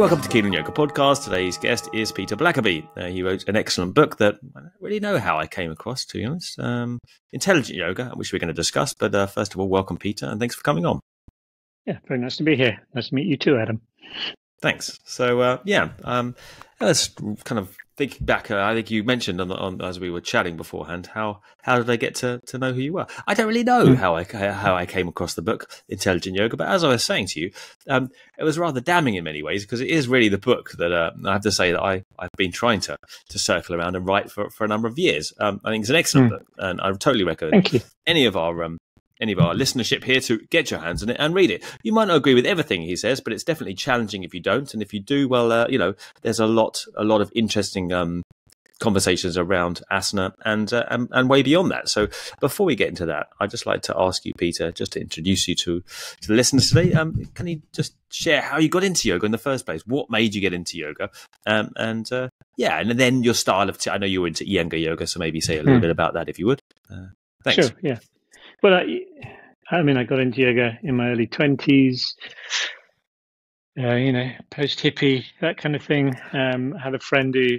welcome to Keen on Yoga podcast. Today's guest is Peter Blackaby. He wrote an excellent book that I don't really know how I came across, to be honest. Intelligent Yoga, which we're going to discuss. But first of all, welcome, Peter, and thanks for coming on. Yeah, very nice to be here. Nice to meet you too, Adam. Thanks. So, let's kind of think back. I think you mentioned on as we were chatting beforehand, how did I get to know who you were? I don't really know how I came across the book Intelligent Yoga, but as I was saying to you, it was rather damning in many ways, because it is really the book that I have to say that I've been trying to circle around and write for a number of years. I think it's an excellent book, and I would totally recommend any of our listenership here to get your hands on it and read it. You might not agree with everything he says, but it's definitely challenging if you don't. And if you do, well, there's a lot of interesting conversations around asana and way beyond that. So before we get into that, I'd just like to ask you, Peter, just to introduce you to the listeners today. Can you just share how you got into yoga in the first place? What made you get into yoga? And then your style of I know you were into Iyengar yoga, so maybe say a little bit about that if you would. Thanks. Sure, yeah. Well, I got into yoga in my early 20s, post-hippie, that kind of thing. I had a friend who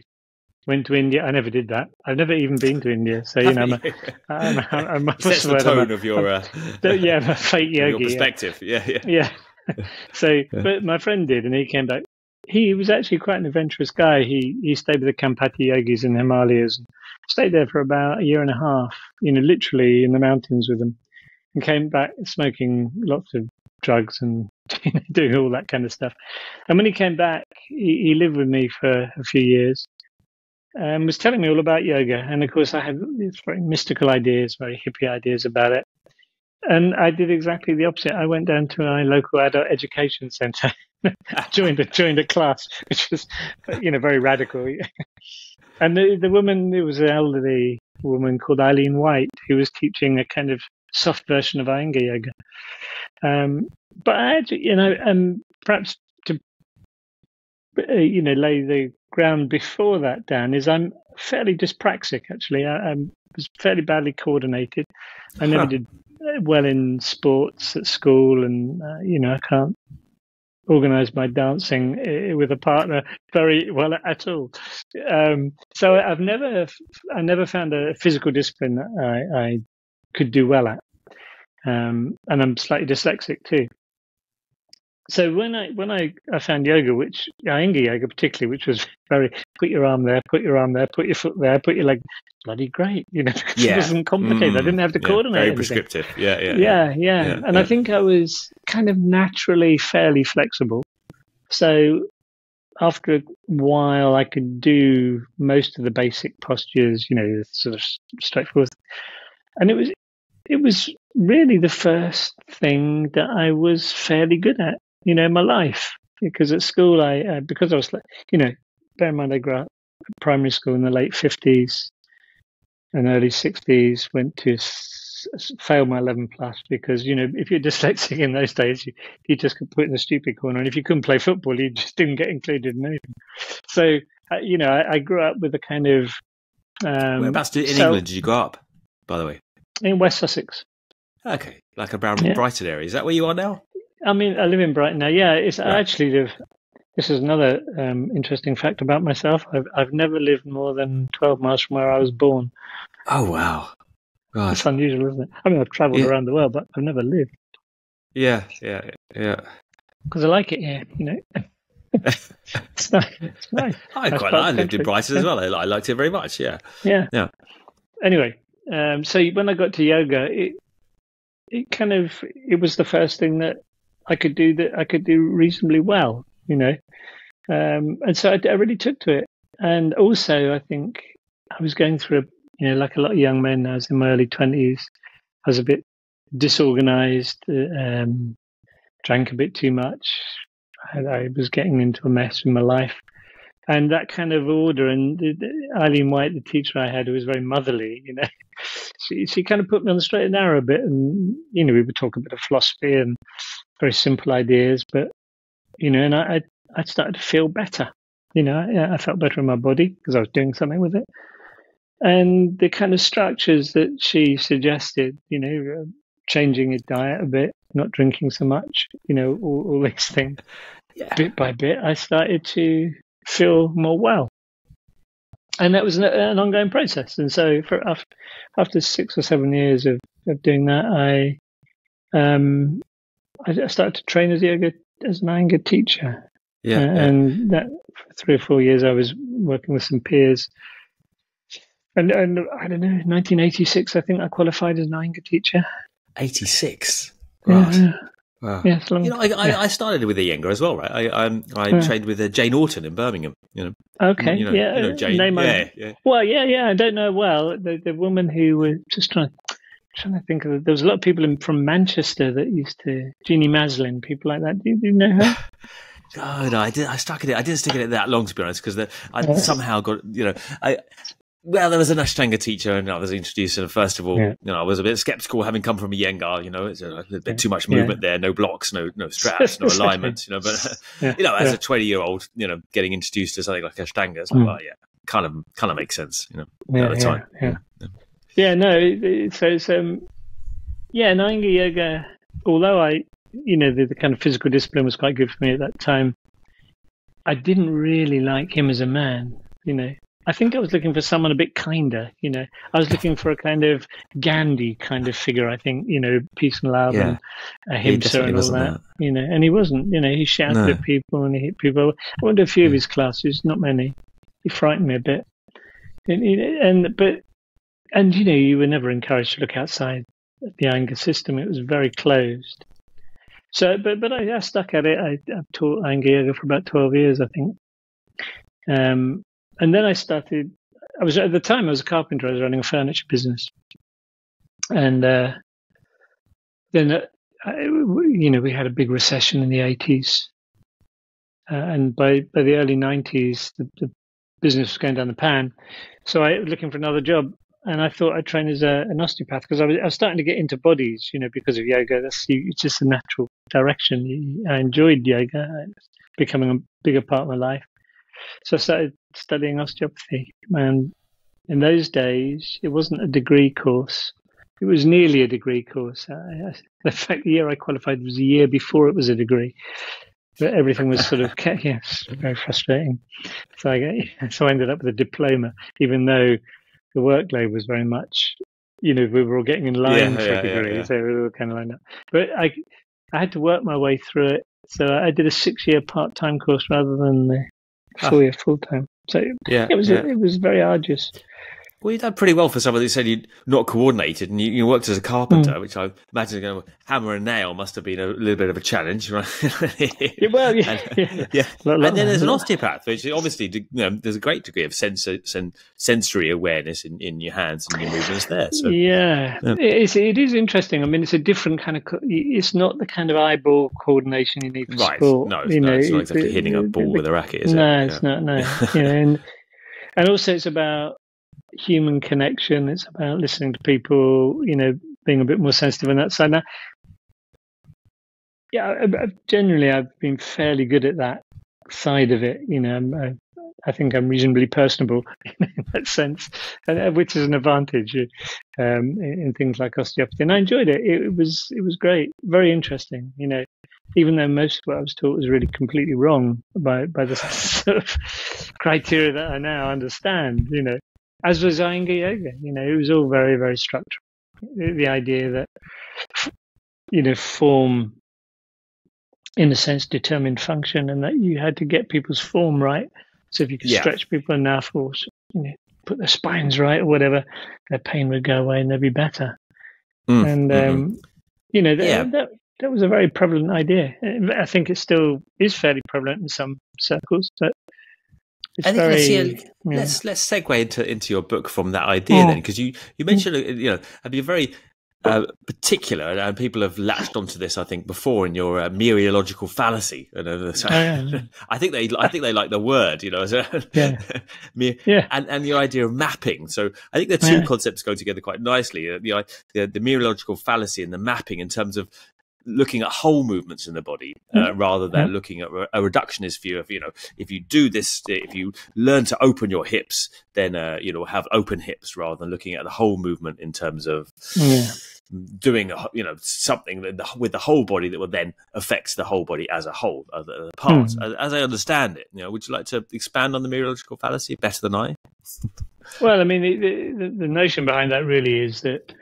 went to India. I never did that. I've never even been to India. So, I'm That's the tone of your... my fake yogi. Your perspective, yeah. Yeah. So, but my friend did, and he came back. He was actually quite an adventurous guy. He stayed with the Kampati yogis in the Himalayas, and stayed there for about a year and a half, literally in the mountains with them, and came back smoking lots of drugs and doing all that kind of stuff. And when he came back, he lived with me for a few years and was telling me all about yoga. And of course, I had these very mystical ideas, very hippie ideas about it. And I did exactly the opposite. I went down to my local adult education centre, joined a class, which was, very radical. And the woman, it was an elderly woman called Eileen White, who was teaching a kind of soft version of Iyengar yoga. But I actually, perhaps to, lay the ground before that down, is I'm fairly dyspraxic, actually. I was fairly badly coordinated. I never did well in sports at school, and, I can't organize my dancing with a partner very well at all. So I never found a physical discipline that I could do well at. And I'm slightly dyslexic too. So when I found yoga, which Iyengar yoga particularly, which was very put your arm there, put your foot there, put your leg, bloody great, because it wasn't complicated. I didn't have to coordinate. Very everything. Prescriptive. Yeah. And I think I was kind of naturally fairly flexible. So after a while, I could do most of the basic postures, sort of straightforward. And it was really the first thing that I was fairly good at, in my life. Because at school, because I was, bear in mind, I grew up at primary school in the late 50s and early 60s, went to fail my 11 plus because, if you're dyslexic in those days, you just got put in the stupid corner. And if you couldn't play football, you just didn't get included in anything. So, I grew up with a kind of... Whereabouts in England did you grow up, by the way? In West Sussex. Okay, like around Brighton area. Is that where you are now? I mean, I live in Brighton now. Yeah, I actually live... This is another interesting fact about myself. I've never lived more than 12 miles from where I was born. Oh, wow. God. It's unusual, isn't it? I mean, I've travelled around the world, but I've never lived. Yeah. Because I like it here, It's nice. I lived in Brighton as well. I liked it very much, yeah. Anyway, so when I got to yoga, it was the first thing that I could do reasonably well, and so I really took to it. And also, I think I was going through like a lot of young men. I was in my early 20s. I was a bit disorganized, drank a bit too much. I was getting into a mess in my life. And that kind of order, and Eileen White, the teacher I had, who was very motherly, she kind of put me on the straight and narrow a bit. And, we would talk a bit of philosophy and very simple ideas, but, and I started to feel better. I felt better in my body because I was doing something with it. And the kind of structures that she suggested, changing your diet a bit, not drinking so much, all these things. bit by bit, I started to feel more well. And that was an ongoing process. And so after 6 or 7 years of doing that, I started to train as an Iyengar teacher. And that for 3 or 4 years, I was working with some peers. And I don't know, 1986, I think I qualified as an Iyengar teacher. 86? Right. Yeah. Wow. Yeah, it's long. I started with Iyengar as well, right? I trained with Jane Austen in Birmingham. Okay. You know Jane. Well, I don't know. Well, the woman who was just trying to think of. There was a lot of people from Manchester that used to Jeannie Maslin, people like that. Do you know her? No, I didn't stick in it that long, to be honest, because I somehow got Well, there was an Ashtanga teacher, and I was introduced. And first of all, I was a bit skeptical, having come from Iyengar. It's a bit too much movement there, no blocks, no straps, no alignments. But as a 20-year-old, getting introduced to something like Ashtanga, it's like, well, kind of makes sense. At the time. So it's Iyengar yoga. Although the kind of physical discipline was quite good for me at that time, I didn't really like him as a man. I think I was looking for someone a bit kinder, I was looking for a kind of Gandhi kind of figure, I think, peace and love and ahimsa and all that, and he wasn't, he shouted at people and he hit people. I went to a few of his classes, not many. He frightened me a bit. And you were never encouraged to look outside the Iyengar system. It was very closed. So, but I stuck at it. I've taught Iyengar yoga for about 12 years, I think. And then I started. At the time I was a carpenter. I was running a furniture business, and then we had a big recession in the 80s, and by the early 90s, the business was going down the pan. So I was looking for another job, and I thought I'd train as an osteopath because I was starting to get into bodies, because of yoga. It's just a natural direction. I enjoyed yoga. It's becoming a bigger part of my life. So I started studying osteopathy, and in those days, it wasn't a degree course. It was nearly a degree course. In fact, the year I qualified was a year before it was a degree. But everything was sort of, very frustrating. So I ended up with a diploma, even though the workload was very much, we were all getting in line for a degree, so we were kind of lined up. But I had to work my way through it. So I did a 6-year part-time course rather than the 4-year full-time. So it was very arduous. Well, you done pretty well for someone who said you're not coordinated, and you worked as a carpenter, which I imagine hammer and nail must have been a little bit of a challenge, right? And then there's an osteopath, which obviously, there's a great degree of sensory awareness in your hands and your movements there. So, it is interesting. I mean, it's a different kind of. It's not the kind of eyeball coordination you need for sport. No, it's not exactly hitting a ball with a racket, is it? No, it's not. No, and also it's about human connection. It's about listening to people, being a bit more sensitive on that side. Now, generally I've been fairly good at that side of it. I think I'm reasonably personable in that sense, which is an advantage in things like osteopathy. And I enjoyed it. It was great, very interesting. Even though most of what I was taught was really completely wrong by the sort of criteria that I now understand. As was Iyengar yoga, it was all very, very structural. The idea that, form, in a sense, determined function, and that you had to get people's form right. So if you could stretch people enough, or put their spines right, or whatever, their pain would go away and they'd be better. That was a very prevalent idea. I think it still is fairly prevalent in some circles, but. Let's segue into your book from that idea then, because you mentioned I'd be very particular, and people have latched onto this I think before in your neurological fallacy. I think they like the word, and the idea of mapping. So I think the two concepts go together quite nicely. The neurological fallacy and the mapping in terms of looking at whole movements in the body rather than looking at a reductionist view of, if you do this, if you learn to open your hips, then, have open hips rather than looking at the whole movement in terms of doing something with the whole body that will then affect the whole body as a whole, the parts. As I understand it, would you like to expand on the neurological fallacy better than I? Well, I mean, the notion behind that really is that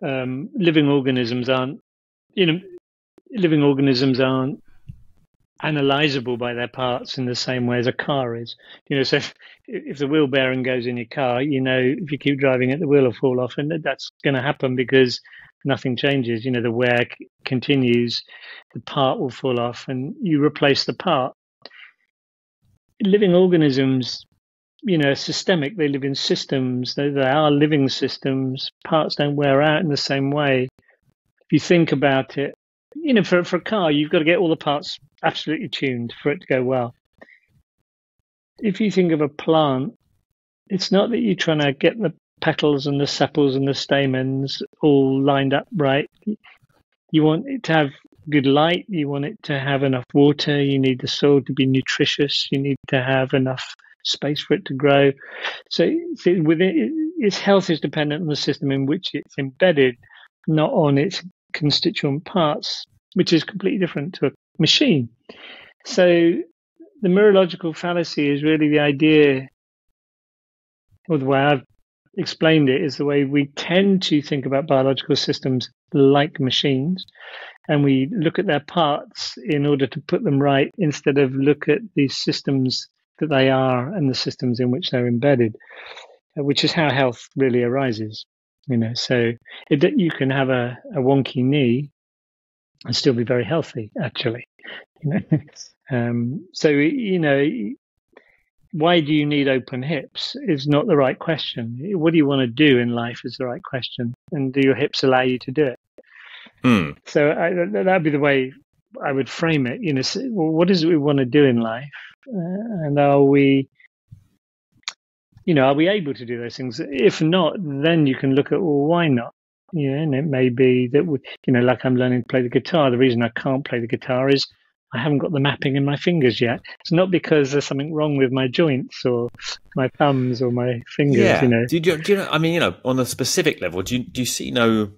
living organisms aren't analyzable by their parts in the same way as a car is. So if the wheel bearing goes in your car, if you keep driving it, the wheel will fall off, and that's going to happen because nothing changes. The wear continues, the part will fall off, and you replace the part. Living organisms, are systemic. They live in systems. They are living systems. Parts don't wear out in the same way. If you think about it, for a car, you've got to get all the parts absolutely tuned for it to go well. If you think of a plant, it's not that you're trying to get the petals and the sepals and the stamens all lined up right. You want it to have good light. You want it to have enough water. You need the soil to be nutritious. You need to have enough space for it to grow. So its health is dependent on the system in which it's embedded, not on its constituent parts, which is completely different to a machine. So the neurological fallacy is really the idea, or the way I've explained it, is the way we tend to think about biological systems like machines, and we look at their parts in order to put them right instead of look at these systems that they are and the systems in which they're embedded, which is how health really arises. So you can have a wonky knee and still be very healthy, actually. Why do you need open hips is not the right question. What do you want to do in life is the right question. And do your hips allow you to do it? So that'd be the way I would frame it. What is it we want to do in life? And are we able to do those things? If not, then you can look at, well, why not? And it may be that, like I'm learning to play the guitar. The reason I can't play the guitar is I haven't got the mapping in my fingers yet. It's not because there's something wrong with my joints or my thumbs or my fingers. Yeah. Do you know? I mean, on a specific level, do you see no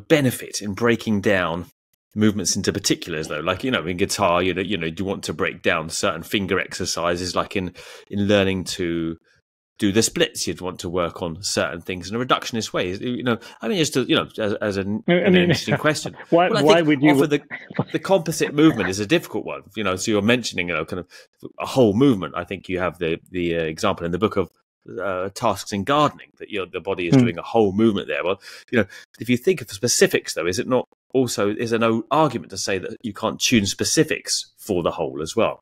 benefit in breaking down movements into particulars, though? Like, in guitar, do you want to break down certain finger exercises, like in learning to do the splits, you'd want to work on certain things in a reductionist way. As an interesting question. Why would you? The composite movement is a difficult one. So you're mentioning, kind of a whole movement. I think you have the example in the book of tasks in gardening that the body is doing a whole movement there. Well, if you think of specifics, though, is there no argument to say that you can't tune specifics for the whole as well?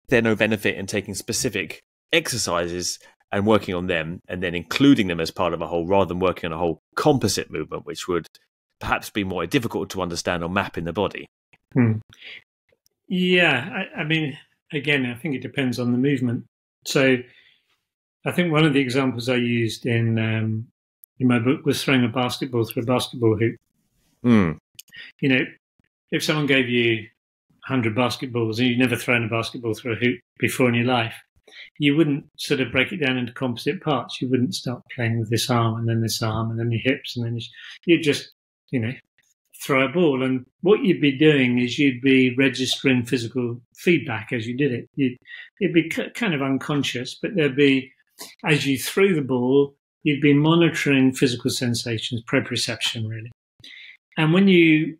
There's no benefit in taking specific exercises and working on them and then including them as part of a whole, rather than working on a whole composite movement, which would perhaps be more difficult to understand or map in the body. Yeah, I mean, again, I think it depends on the movement. So I think one of the examples I used in my book was throwing a basketball through a basketball hoop. If someone gave you 100 basketballs and you'd never thrown a basketball through a hoop before in your life, you wouldn't sort of break it down into composite parts. You wouldn't start playing with this arm and then this arm and then your hips and then you'd just, throw a ball. And what you'd be doing is you'd be registering physical feedback as you did it. It'd be kind of unconscious, but there'd be, as you threw the ball, you'd be monitoring physical sensations, proprioception really. And when you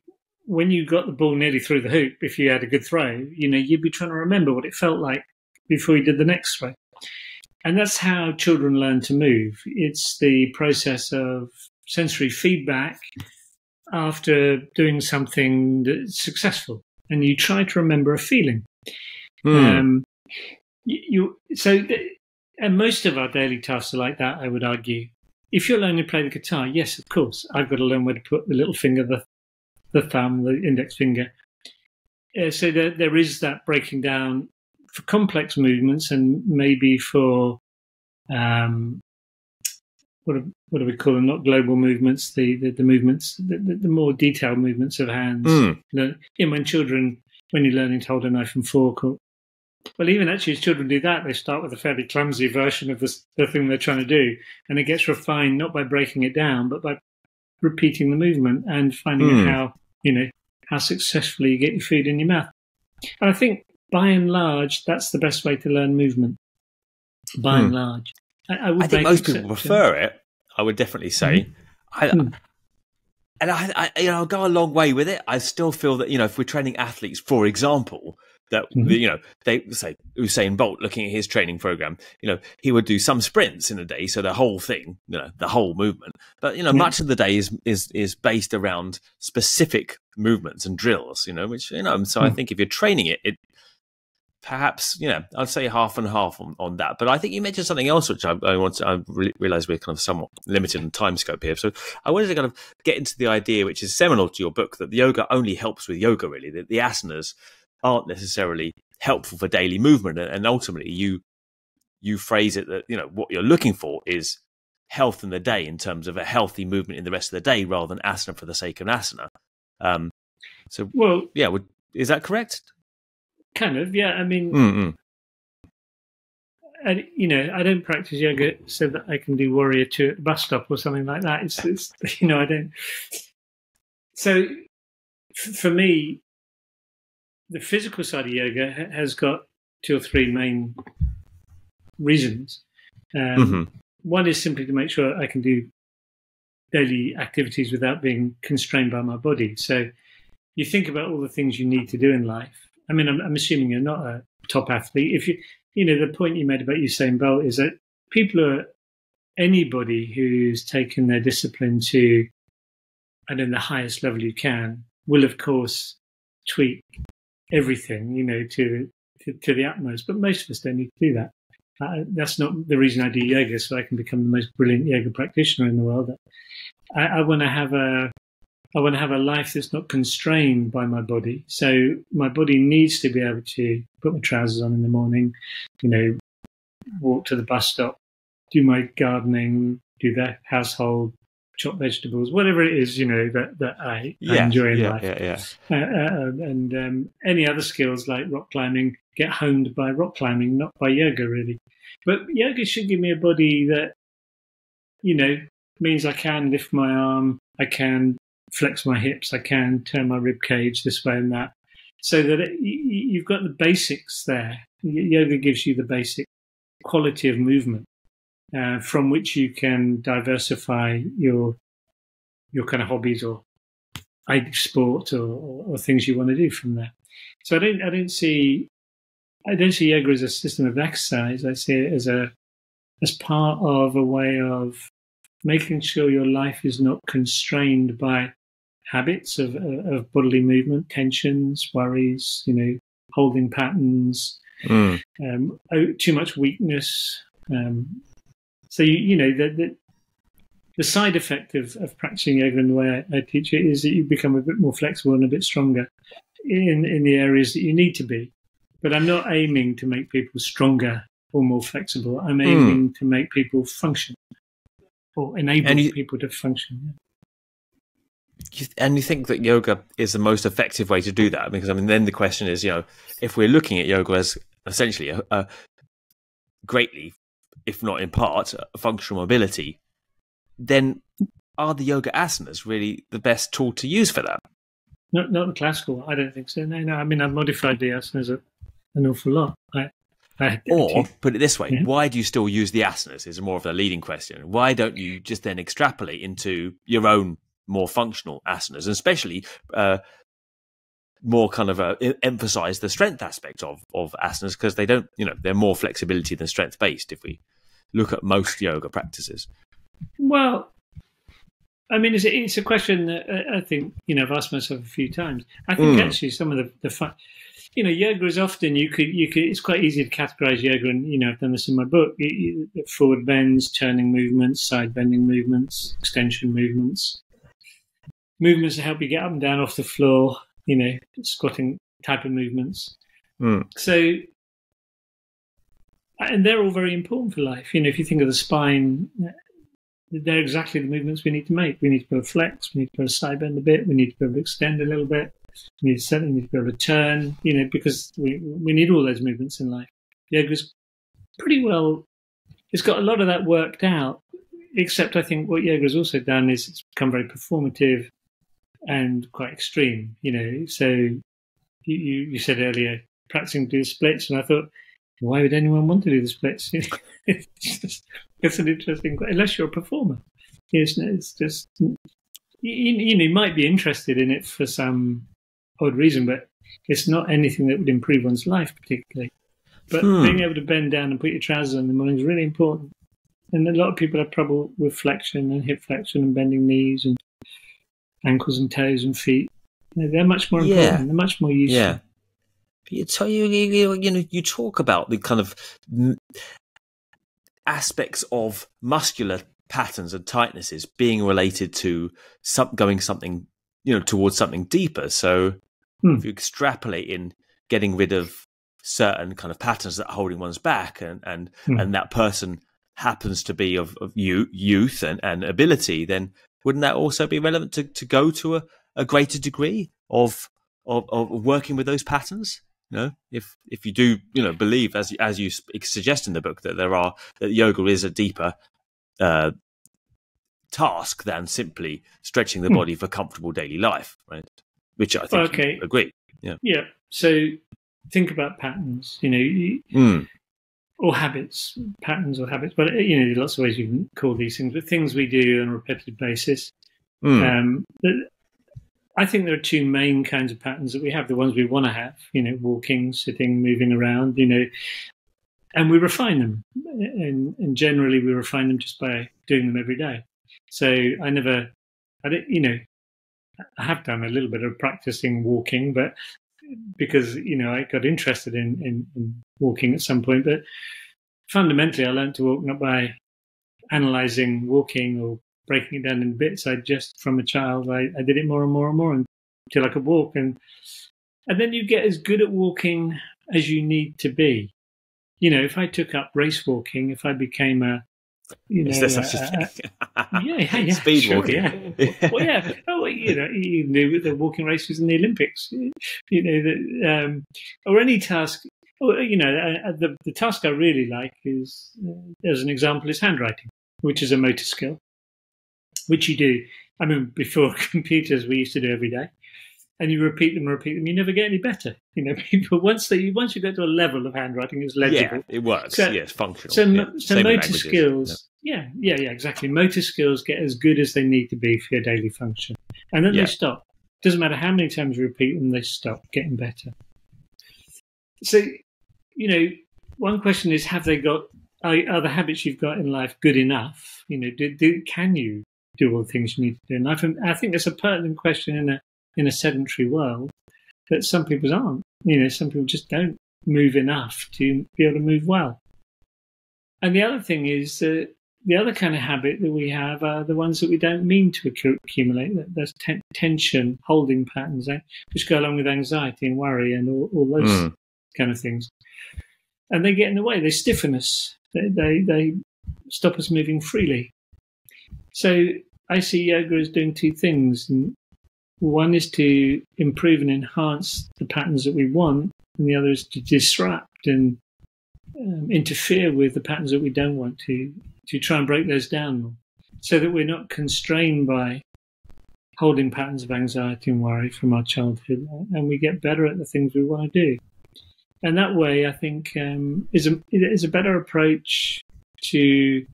got the ball nearly through the hoop, if you had a good throw, you'd be trying to remember what it felt like before you did the next throw. And that's how children learn to move. It's the process of sensory feedback after doing something that's successful. And you try to remember a feeling. And most of our daily tasks are like that, I would argue. If you're learning to play the guitar, yes, of course, I've got to learn where to put the little finger, the thumb, the index finger. So there is that breaking down for complex movements and maybe for what do we call them? Not global movements, the movements, the more detailed movements of hands. When you're learning to hold a knife and fork, well, even actually as children do that, they start with a fairly clumsy version of the thing they're trying to do, and it gets refined not by breaking it down, but by repeating the movement and finding out how, how successfully you get your food in your mouth. And I think, by and large, that's the best way to learn movement. By and large. I think most people prefer it, I would definitely say. And I'll go a long way with it. I still feel that, if we're training athletes, for example, that, they say Usain Bolt, looking at his training program, he would do some sprints in a day. So the whole thing, the whole movement. But, much of the day is based around specific movements and drills, which, so I think if you're training it perhaps, I'd say half and half on that. But I think you mentioned something else, which I realize we're kind of somewhat limited in time scope here. So I wanted to kind of get into the idea, which is seminal to your book, that the yoga only helps with yoga, really. That the asanas aren't necessarily helpful for daily movement. And ultimately, you phrase it that, what you're looking for is health in the day in terms of a healthy movement in the rest of the day rather than asana for the sake of asana. Is that correct? Kind of, yeah. I mean, I don't practice yoga so that I can do Warrior 2 at the bus stop or something like that. It's I don't. So, for me, the physical side of yoga has got 2 or 3 main reasons. One is simply to make sure I can do daily activities without being constrained by my body. So, you think about all the things you need to do in life. I mean, I'm assuming you're not a top athlete. If the point you made about Usain Bolt is that anybody who's taken their discipline to, the highest level you can, will of course tweak everything, to the utmost. But most of us don't need to do that. That's not the reason I do yoga, so I can become the most brilliant yoga practitioner in the world. I want to have a life that's not constrained by my body. So my body needs to be able to put my trousers on in the morning, walk to the bus stop, do my gardening, do the household, chop vegetables, whatever it is, that I enjoy in life. And any other skills like rock climbing get honed by rock climbing, not by yoga, really. But yoga should give me a body that, means I can lift my arm, I can flex my hips, I can turn my rib cage this way and that, so that you've got the basics there. Yoga gives you the basic quality of movement from which you can diversify your kind of hobbies or sport or things you want to do from there. So I don't see yoga as a system of exercise. I see it as part of a way of making sure your life is not constrained by habits of bodily movement, tensions, worries, holding patterns, too much weakness. So the side effect of practicing yoga in the way I teach it is that you become a bit more flexible and a bit stronger in the areas that you need to be. But I'm not aiming to make people stronger or more flexible. I'm aiming to make people function or enable people to function. And you think that yoga is the most effective way to do that? Because then the question is, if we're looking at yoga as essentially a greatly, if not in part, functional mobility, then are the yoga asanas really the best tool to use for that? Not the classical. I don't think so. No. I mean, I've modified the asanas an awful lot. Or put it this way: why do you still use the asanas? Is more of a leading question. Why don't you just then extrapolate into your own more functional asanas, and especially more kind of emphasize the strength aspect of asanas, because they don't, they're more flexibility than strength based if we look at most yoga practices. Well, I mean, it's a question that I think, I've asked myself a few times. I think actually some of the fun, yoga is often, you could, it's quite easy to categorize yoga, and, I've done this in my book, forward bends, turning movements, side bending movements, extension movements that help you get up and down off the floor, squatting type of movements. So, and they're all very important for life. If you think of the spine, they're exactly the movements we need to make. We need to be able to flex, we need to be able to side bend a bit, we need to be able to extend a little bit, we need to be able to turn, because we need all those movements in life. Yoga's pretty well, it's got a lot of that worked out. except I think what yoga has also done is it's become very performative and quite extreme. So you said earlier practicing to do the splits, and I thought, why would anyone want to do the splits? It's an interesting question. Unless you're a performer. It's just, you might be interested in it for some odd reason, but it's not anything that would improve one's life particularly. But being able to bend down and put your trousers on in the morning is really important. And a lot of people have trouble with flexion and hip flexion and bending knees and ankles and toes and feet. They're much more important. They're much more useful. Yeah. You talk about the kind of aspects of muscular patterns and tightnesses being related to going something, towards something deeper. So if you extrapolate in getting rid of certain kind of patterns that are holding one's back, and that person happens to be of youth and ability, then wouldn't that also be relevant to go to a greater degree of working with those patterns? If you do believe, as you suggest in the book, that yoga is a deeper task than simply stretching the body for comfortable daily life, right? Which I think you agree. Yeah. So think about patterns, or habits, patterns or habits. But there's lots of ways you can call these things, but things we do on a repetitive basis. I think there are two main kinds of patterns that we have. The ones we want to have, walking, sitting, moving around, and we refine them. And generally we refine them just by doing them every day. So I have done a little bit of practicing walking, but because, I got interested in walking at some point. But fundamentally, I learned to walk not by analysing walking or breaking it down in bits. From a child, I did it more and more and more until I could walk. And then you get as good at walking as you need to be. If I took up race walking, if I became is there such a thing? Speed walking. Yeah. Well, yeah. Oh, you knew the walking races in the Olympics. Or any task. The task I really like is, as an example, is handwriting, which is a motor skill, which you do. I mean, before computers, we used to do every day, and you repeat them, you never get any better. People once you get to a level of handwriting, it's legible. Yeah, it works. It's functional. So motor skills. Yeah, exactly. Motor skills get as good as they need to be for your daily function, and then they stop. Doesn't matter how many times you repeat them, they stop getting better. So, one question is: have they got? Are the habits you've got in life good enough? Can you do all the things you need to do in life? And I think it's a pertinent question in a sedentary world that some people aren't. Some people just don't move enough to be able to move well. And the other thing is the other kind of habit that we have are the ones that we don't mean to accumulate. There's tension, holding patterns, which go along with anxiety and worry and all those kind of things. And they get in the way. They stiffen us. They stop us moving freely. So I see yoga as doing two things. And one is to improve and enhance the patterns that we want, and the other is to disrupt and interfere with the patterns that we don't want to try and break those down, so that we're not constrained by holding patterns of anxiety and worry from our childhood, and we get better at the things we want to do. And that way, I think, is a better approach to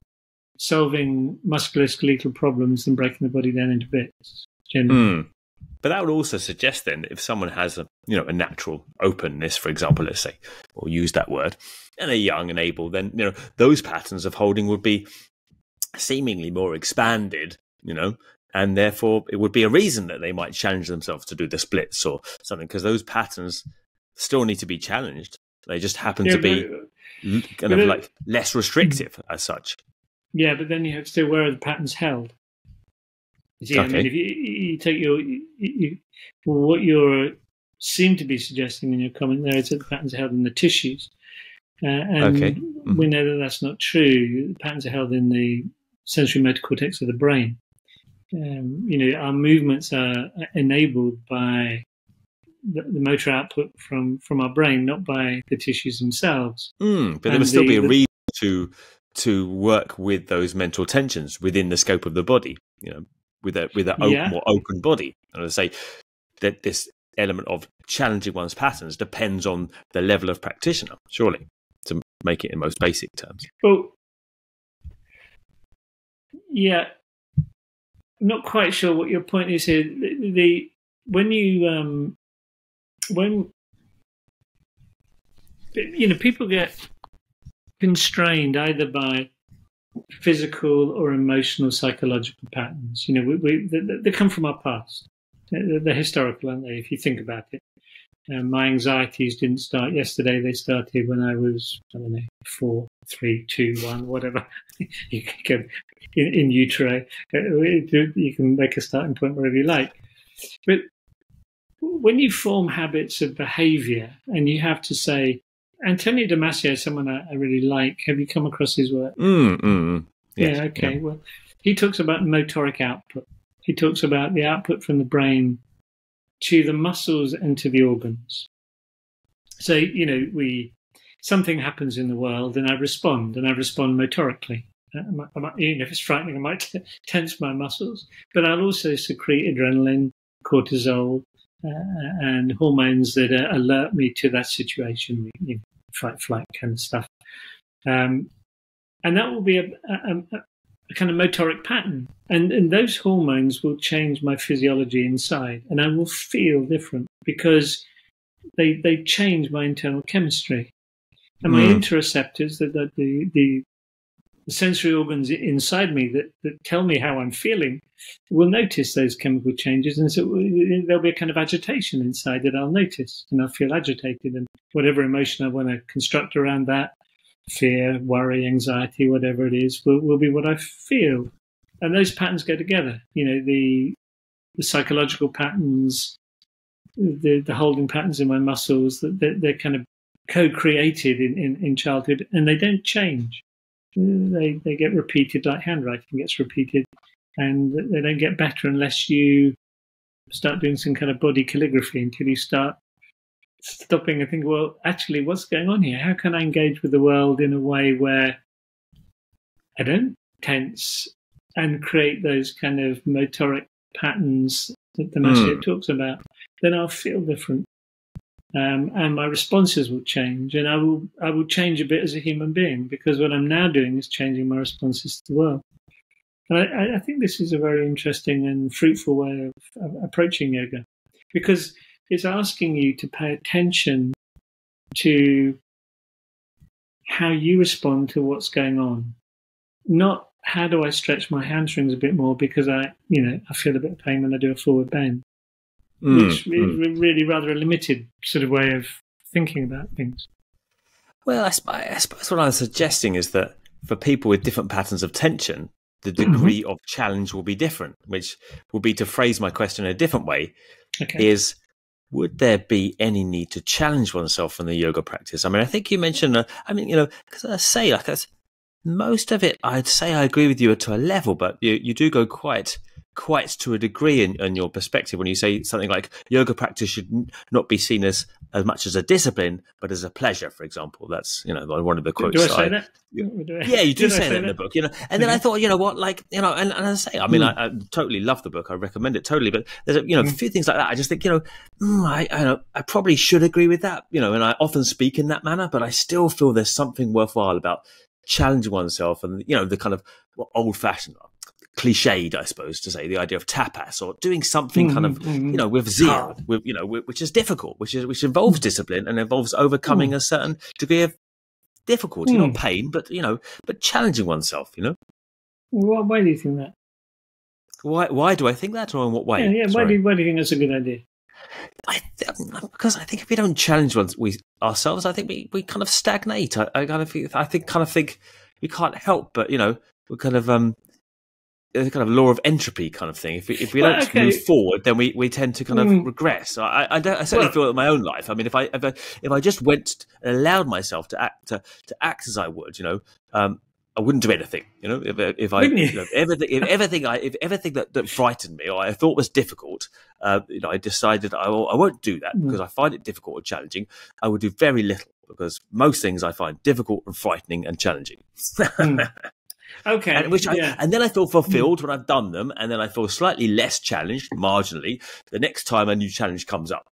solving musculoskeletal problems than breaking the body down into bits, generally. But that would also suggest then that if someone has a natural openness, for example, let's say, or use that word, and they're young and able, then those patterns of holding would be seemingly more expanded, and therefore it would be a reason that they might challenge themselves to do the splits or something, because those patterns still need to be challenged. They just happen to be kind of like less restrictive as such. Yeah, but then you have to say, where are the patterns held? See, I mean, if you take what you seem to be suggesting in your comment there is that the patterns are held in the tissues, and we know that that's not true. The patterns are held in the sensory motor cortex of the brain. Our movements are enabled by the motor output from our brain, not by the tissues themselves. But there would still be a reason to work with those mental tensions within the scope of the body, with a more open body. And I say that this element of challenging one's patterns depends on the level of practitioner, surely, to make it in most basic terms. Well, yeah, I'm not quite sure what your point is here. When people get constrained either by physical or emotional psychological patterns, they come from our past. They're historical, aren't they? If you think about it, my anxieties didn't start yesterday. They started when I was, 4, 3, 2, 1, whatever. You can go in utero. You can make a starting point wherever you like. But when you form habits of behaviour, and you have to say, Antonio Damasio is someone I really like. Have you come across his work? Yes, yeah. Okay. Yeah. Well, he talks about motoric output. He talks about the output from the brain to the muscles and to the organs. So, something happens in the world and I respond motorically. If it's frightening, I might tense my muscles, but I'll also secrete adrenaline, cortisol, and hormones that alert me to that situation, fight, flight kind of stuff. And that will be a kind of motoric pattern. And those hormones will change my physiology inside, and I will feel different because they change my internal chemistry. And my interoceptors, the sensory organs inside me that tell me how I'm feeling, will notice those chemical changes. And so there'll be a kind of agitation inside that I'll notice, and I'll feel agitated. And whatever emotion I want to construct around that, fear, worry, anxiety, whatever it is, will be what I feel. And those patterns go together. The psychological patterns, the holding patterns in my muscles, they're kind of co-created in childhood, and they don't change. They get repeated like handwriting gets repeated, and they don't get better unless you start doing some kind of body calligraphy, until you start stopping and think, well, actually, what's going on here? How can I engage with the world in a way where I don't tense and create those kind of motoric patterns that Damasio talks about? Then I'll feel different. And my responses will change, and I will change a bit as a human being, because what I'm now doing is changing my responses to the world. And I think this is a very interesting and fruitful way of approaching yoga, because it's asking you to pay attention to how you respond to what's going on, not how do I stretch my hamstrings a bit more because I feel a bit of pain when I do a forward bend. Which is really rather a limited sort of way of thinking about things. Well, I suppose what I'm suggesting is that for people with different patterns of tension, the degree of challenge will be different, which will be, to phrase my question in a different way, is, would there be any need to challenge oneself in the yoga practice? I mean, I think you mentioned, because I say, most of it, I'd say I agree with you to a level, but you do go quite to a degree in your perspective when you say something like yoga practice should not be seen as much as a discipline, but as a pleasure, for example. That's, one of the quotes. Do I say that? Yeah, you do say that in the book, And then I thought, and I say, I mean, I totally love the book. I recommend it totally. But there's a few things like that. I just think, I probably should agree with that, and I often speak in that manner, but I still feel there's something worthwhile about challenging oneself and, the kind of old-fashioned, cliched, I suppose, to say, the idea of tapas, or doing something kind of, with zeal, which is difficult, which involves discipline and involves overcoming a certain degree of difficulty, not pain, but challenging oneself. Why do you think that? Why do I think that, or in what way? Yeah. Why do you think that's a good idea? Because I think if we don't challenge ourselves, I think we kind of stagnate. I think we can't help but we kind of there's a kind of law of entropy kind of thing. If we don't move forward, then we tend to kind of regress. So I certainly feel that in my own life. I mean, if I just went and allowed myself to act as I would, I wouldn't do anything. If everything that frightened me or I thought was difficult, I decided I won't do that because I find it difficult or challenging. I would do very little. because most things I find difficult and frightening and challenging. Okay. And then I feel fulfilled when I've done them, and then I feel slightly less challenged, marginally, the next time a new challenge comes up.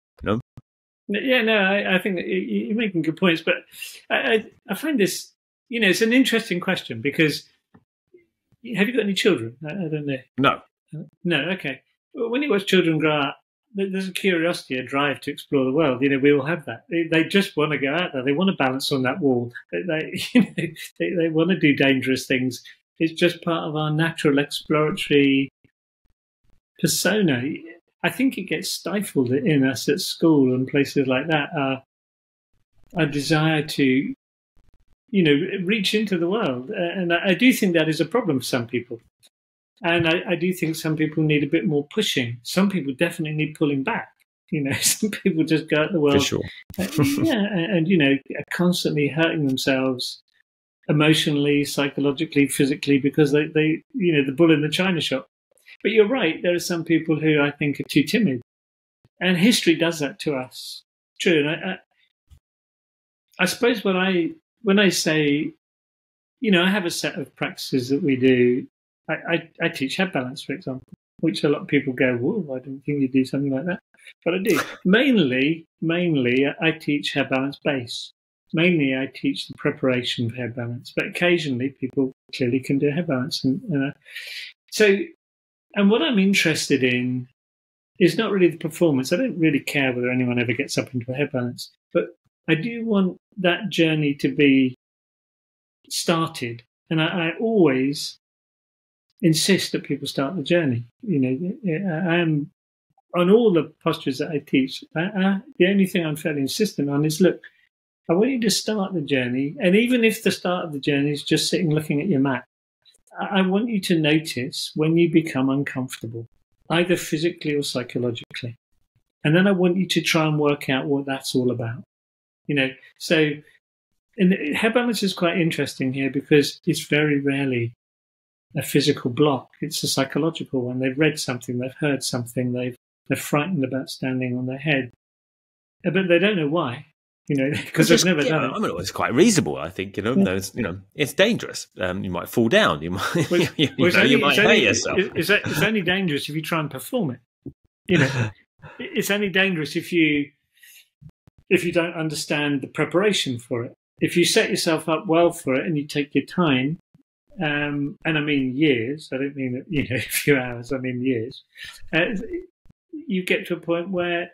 Yeah, no, I think that you're making good points, but I find this, it's an interesting question because have you got any children? I don't know. No. No, okay. Well, when you watch children grow up, there's a curiosity, a drive to explore the world. We all have that. They just want to go out there. They want to balance on that wall. They want to do dangerous things. It's just part of our natural exploratory persona. I think it gets stifled in us at school and places like that. Our desire to, reach into the world, and I do think that is a problem for some people. And I do think some people need a bit more pushing. Some people definitely need pulling back. Some people just go out in the world, for sure. and are constantly hurting themselves emotionally, psychologically, physically because they the bull in the china shop. But you're right. There are some people who I think are too timid, and history does that to us. True. And I suppose when I say, I have a set of practices that we do. I teach head balance, for example, which a lot of people go, whoa, I didn't think you'd do something like that. But I do. Mainly, I teach head balance base. Mainly, I teach the preparation for head balance. But occasionally, people clearly can do head balance. And what I'm interested in is not really the performance. I don't really care whether anyone ever gets up into a head balance. But I do want that journey to be started. And I always insist that people start the journey. I am on all the postures that I teach. The only thing I'm fairly insistent on is, look, I want you to start the journey, and even if the start of the journey is just sitting looking at your mat, I want you to notice when you become uncomfortable, either physically or psychologically, and then I want you to try and work out what that's all about. So, and head balance is quite interesting here because it's very rarely a physical block. It's a psychological one. They've read something, they've heard something, they're frightened about standing on their head, but they don't know why. Because they've never done it. I mean, it's quite reasonable, I think. It's dangerous. You might fall down. You might, you might hurt yourself. It's only dangerous if you try and perform it. It's only dangerous if you don't understand the preparation for it. If you set yourself up well for it and you take your time. And I mean years. I don't mean a few hours. I mean years. You get to a point where,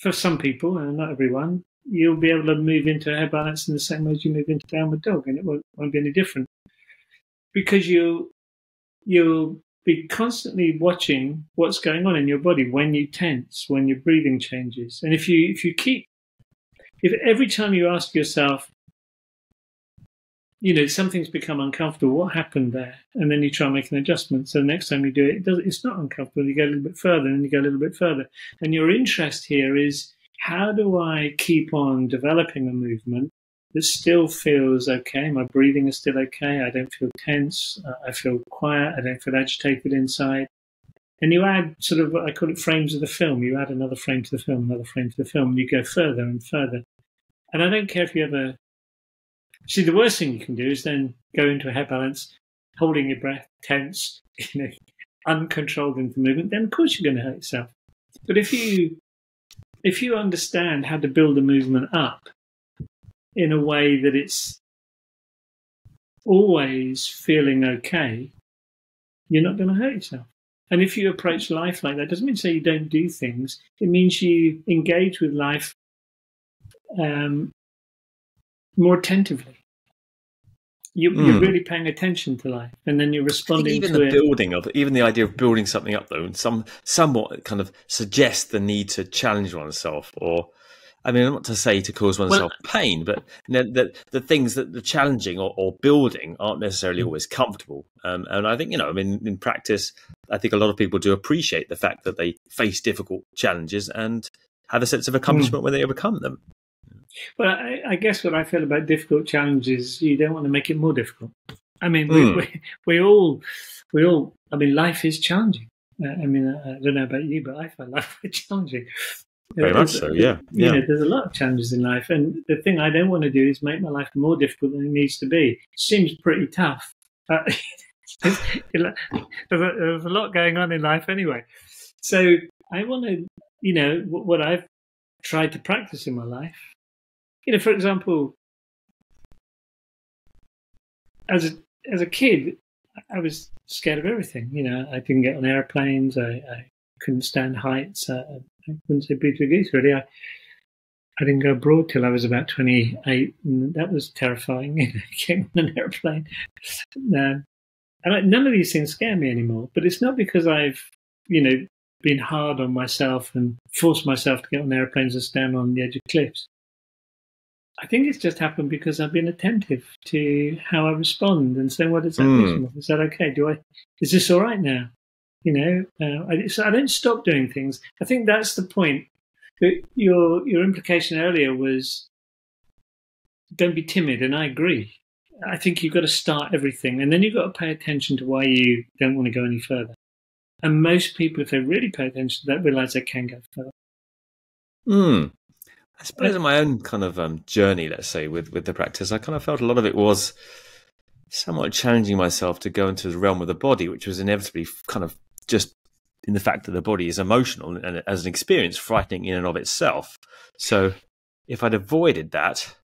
for some people, and not everyone, you'll be able to move into a head balance in the same way as you move into downward dog, and it won't be any different because you'll be constantly watching what's going on in your body when you tense, when your breathing changes, and if every time you ask yourself, something's become uncomfortable. What happened there? And then you try and make an adjustment. So the next time you do it, it's not uncomfortable. You go a little bit further, and you go a little bit further. And your interest here is, how do I keep on developing a movement that still feels okay? My breathing is still okay. I don't feel tense. I feel quiet. I don't feel agitated inside. And you add sort of, I call it frames of the film. You add another frame to the film, another frame to the film, and you go further and further. And I don't care if you ever... See, the worst thing you can do is then go into a head balance, holding your breath, tense, uncontrolled into movement. Then, of course, you're going to hurt yourself. But if you understand how to build a movement up in a way that it's always feeling okay, you're not going to hurt yourself. And if you approach life like that, it doesn't mean to say you don't do things. It means you engage with life more attentively. You're really paying attention to life, and then you're responding to it. Even the idea of building something up, though, and somewhat kind of suggests the need to challenge oneself, or, I mean, not to say to cause oneself pain, but the things that the challenging or building aren't necessarily always comfortable. And I think, in practice, I think a lot of people do appreciate the fact that they face difficult challenges and have a sense of accomplishment when they overcome them. Well, I guess what I feel about difficult challenges, you don't want to make it more difficult. I mean, we all. I mean, life is challenging. I don't know about you, but I find life very challenging. Very much so. Yeah. You Yeah. know, there's a lot of challenges in life, and the thing I don't want to do is make my life more difficult than it needs to be. It seems pretty tough. There's a lot going on in life anyway. So I want to, you know, what I've tried to practice in my life. You know, for example, as a kid, I was scared of everything. You know, I didn't get on airplanes. I couldn't stand heights. I couldn't say boo to goose, really. I didn't go abroad till I was about 28, and that was terrifying. You know, getting on an airplane. And none of these things scare me anymore. But it's not because I've, you know, been hard on myself and forced myself to get on airplanes and stand on the edge of cliffs. I think it's just happened because I've been attentive to how I respond and saying, "What does that mean? Is that okay? Is this all right now?" You know, I don't stop doing things. I think that's the point. Your implication earlier was, don't be timid, and I agree. I think you've got to start everything, and then you've got to pay attention to why you don't want to go any further. And most people, if they really pay attention to that, realize they can go further. I suppose in my own kind of journey, let's say, with the practice, I kind of felt a lot of it was somewhat challenging myself to go into the realm of the body, which was inevitably kind of just in the fact that the body is emotional and as an experience frightening in and of itself. So if I'd avoided that,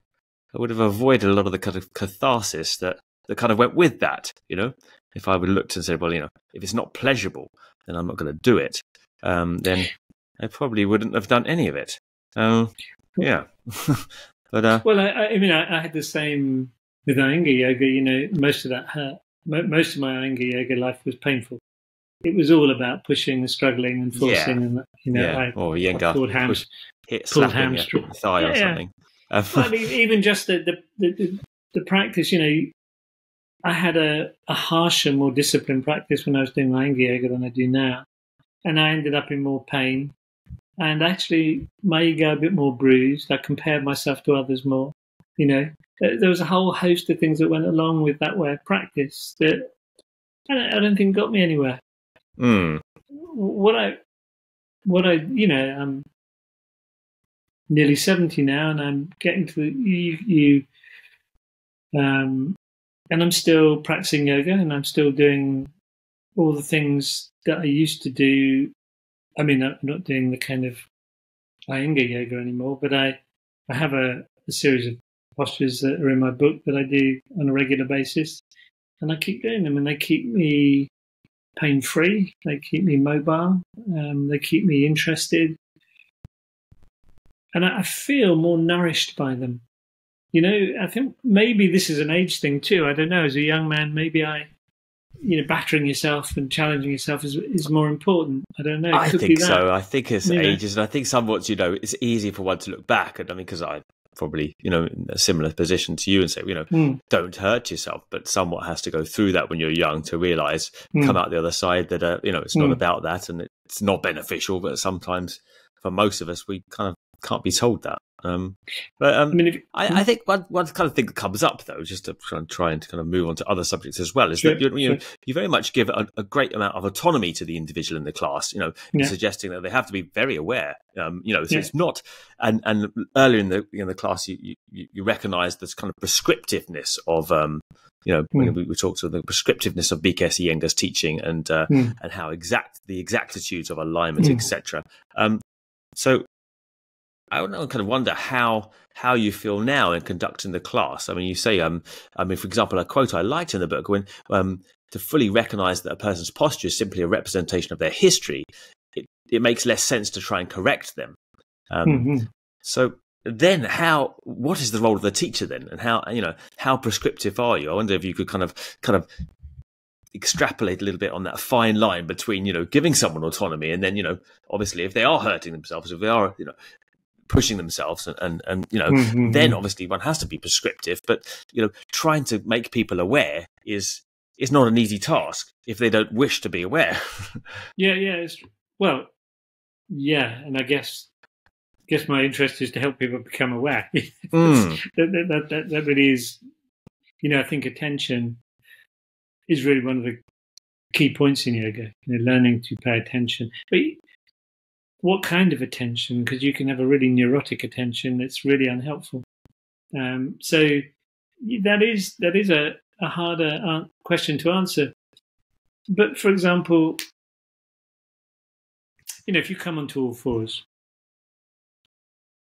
I would have avoided a lot of the kind of catharsis that kind of went with that, you know. If I would have looked and said, well, you know, if it's not pleasurable, then I'm not going to do it, then I probably wouldn't have done any of it. Yeah. But well, I mean, I had the same with Iyengar yoga. You know, most of that hurt. Most of my Iyengar yoga life was painful. It was all about pushing and struggling and forcing, and you know, I pulled hamstring, thigh or something. Well, even just the practice. You know, I had a harsher, more disciplined practice when I was doing Iyengar yoga than I do now, and I ended up in more pain. And actually, my ego a bit more bruised. I compared myself to others more. You know, there was a whole host of things that went along with that way of practice that I don't think got me anywhere. What I, you know, I'm nearly 70 now, and I'm getting to and I'm still practicing yoga, and I'm still doing all the things that I used to do. I mean, I'm not doing the kind of Iyengar yoga anymore, but I have a series of postures that are in my book that I do on a regular basis, and I keep doing them, and they keep me pain-free, they keep me mobile, they keep me interested, and I feel more nourished by them. You know, I think maybe this is an age thing too. I don't know. As a young man, maybe battering yourself and challenging yourself is more important. I don't know. I think so. I think it's ages, and I think somewhat, you know, it's easy for one to look back. And I mean, because I probably, you know, in a similar position to you and say, you know, don't hurt yourself, but somewhat has to go through that when you're young to realize, come out the other side that, you know, it's not about that and it's not beneficial. But sometimes for most of us, we kind of can't be told that. But I mean, I think one kind of thing that comes up, though, just to try and kind of move on to other subjects as well, is that you very much give a great amount of autonomy to the individual in the class. You know, suggesting that they have to be very aware. You know, so it's not. And earlier in the class, you recognise this kind of prescriptiveness of. You know, when we talked about the prescriptiveness of B.K.S. Iyengar's teaching and how the exactitudes of alignment, etc. So. I kind of wonder how you feel now in conducting the class. I mean, you say, I mean, for example, a quote I liked in the book when to fully recognise that a person's posture is simply a representation of their history, it makes less sense to try and correct them. So then, what is the role of the teacher then, and how prescriptive are you? I wonder if you could kind of extrapolate a little bit on that fine line between, you know, giving someone autonomy and then, you know, obviously if they are hurting themselves, if they are, you know, pushing themselves and you know, then obviously one has to be prescriptive, but you know, trying to make people aware is not an easy task if they don't wish to be aware. And I guess my interest is to help people become aware. That really is, you know, I think attention is really one of the key points in yoga, you know, learning to pay attention. But what kind of attention, because you can have a really neurotic attention that's really unhelpful. So that is a harder question to answer. But for example, if you come onto all fours,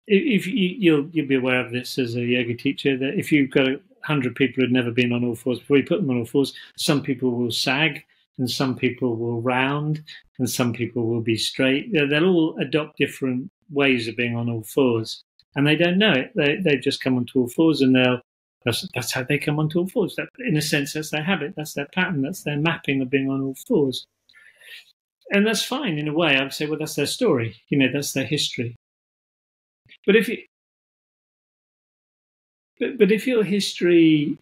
if you'll be aware of this as a yoga teacher, that if you've got 100 people who've never been on all fours before, you put them on all fours, some people will sag, and some people will round, and some people will be straight. They'll all adopt different ways of being on all fours, and they don't know it. They've just come onto all fours, and that's how they come onto all fours. In a sense, that's their habit, that's their pattern, that's their mapping of being on all fours. And that's fine in a way. I would say, well, that's their story. That's their history. But if your history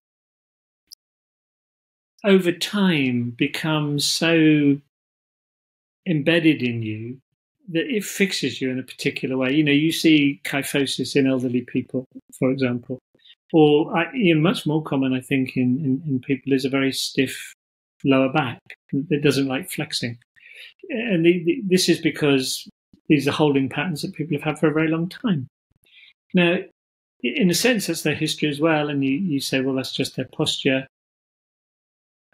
over time becomes so embedded in you that it fixes you in a particular way, you see kyphosis in elderly people, for example, or much more common, I think, in people is a very stiff lower back that doesn't like flexing. And this is because these are holding patterns that people have had for a very long time. Now, in a sense, that's their history as well. And you say, well, that's just their posture.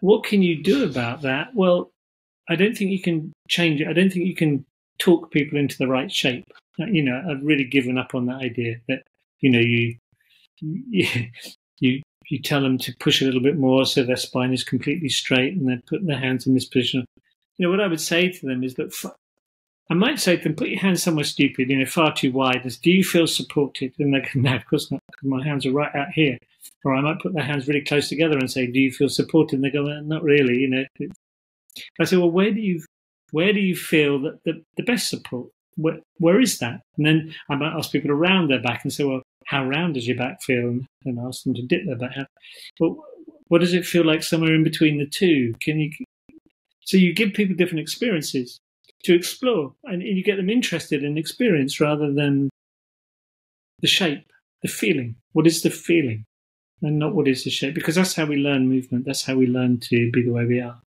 What can you do about that? Well, I don't think you can change it. I don't think you can talk people into the right shape. I've really given up on that idea that, you tell them to push a little bit more so their spine is completely straight and they're putting their hands in this position. What I would say to them is that I might say to them, put your hands somewhere stupid, far too wide. Do you feel supported? And they go, no, of course not, because my hands are right out here. Or I might put their hands really close together and say, do you feel supported? And they go, well, not really. I say, well, where do you feel that the best support? Where is that? And then I might ask people to round their back and say, well, how round does your back feel? And ask them to dip their back. Well, what does it feel like somewhere in between the two? So you give people different experiences to explore, and you get them interested in experience rather than the shape, the feeling. What is the feeling? And not what is the shape, because that's how we learn movement. That's how we learn to be the way we are.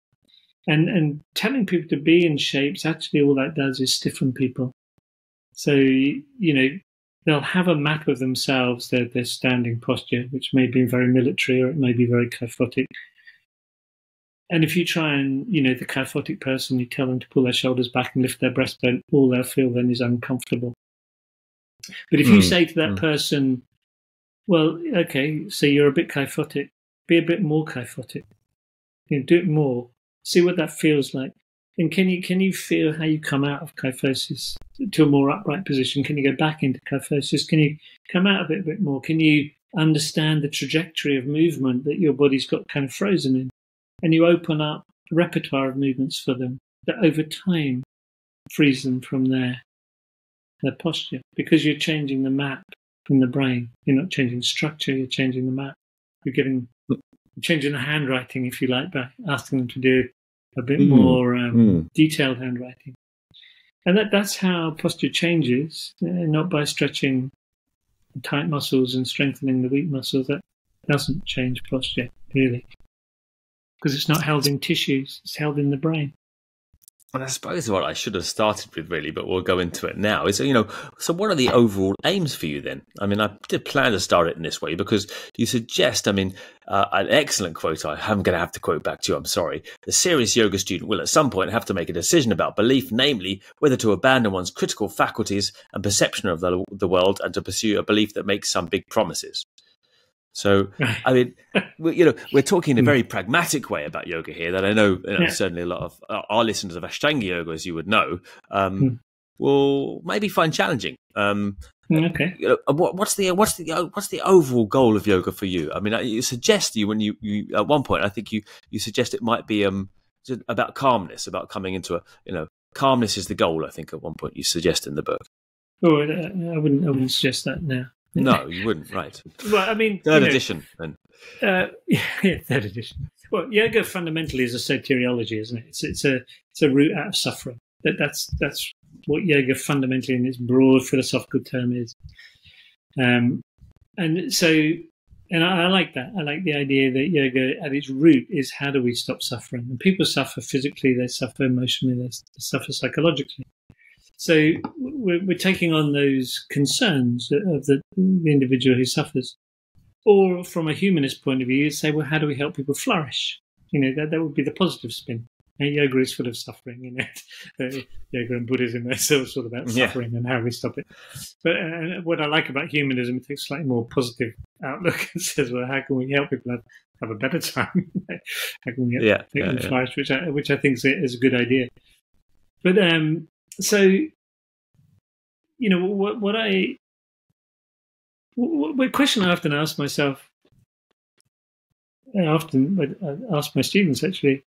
And telling people to be in shapes, actually all that does is stiffen people. So, they'll have a map of themselves, their standing posture, which may be very military or it may be very kyphotic. And if you try and, the kyphotic person, you tell them to pull their shoulders back and lift their breastbone, all they'll feel then is uncomfortable. But if you say to that person, well, okay, so you're a bit kyphotic, be a bit more kyphotic. Do it more. See what that feels like. And can you feel how you come out of kyphosis to a more upright position? Can you go back into kyphosis? Can you come out of it a bit more? Can you understand the trajectory of movement that your body's got kind of frozen in? And you open up a repertoire of movements for them that over time frees them from their posture, because you're changing the map in the brain. You're not changing structure, you're changing the map. You're changing the handwriting, if you like, by asking them to do a bit more detailed handwriting. And that's how posture changes, not by stretching tight muscles and strengthening the weak muscles. That doesn't change posture, really. Because it's not held in tissues, it's held in the brain. And I suppose what I should have started with, really, but we'll go into it now, is, so what are the overall aims for you then? I mean, I did plan to start it in this way because you suggest, an excellent quote, I'm going to have to quote back to you, I'm sorry. The serious yoga student will at some point have to make a decision about belief, namely whether to abandon one's critical faculties and perception of the world and to pursue a belief that makes some big promises. So, we're talking in a very pragmatic way about yoga here that I know, certainly a lot of our listeners of Ashtanga yoga, as you would know, will maybe find challenging. Okay. What's the overall goal of yoga for you? I mean, you suggest when you at one point, I think you suggest it might be about calmness, about coming into calmness is the goal. I think at one point you suggest in the book. Oh, I wouldn't suggest that now. No, you wouldn't, right? Well, I mean, third edition, then. Third edition. Well, yoga fundamentally is a soteriology, isn't it? It's a route out of suffering. That's what yoga fundamentally, in its broad philosophical term, is. And I like that. I like the idea that yoga, at its root, is how do we stop suffering? And people suffer physically, they suffer emotionally, they suffer psychologically. So we're taking on those concerns of the individual who suffers. Or from a humanist point of view, you say, well, how do we help people flourish? That would be the positive spin. And yoga is full of suffering, yoga and Buddhism, they're sort of about suffering and how we stop it. But what I like about humanism, it takes a slightly more positive outlook and says, well, how can we help people have a better time? How can we help people flourish, which I think is a good idea. But so, what question I often ask myself, I ask my students actually,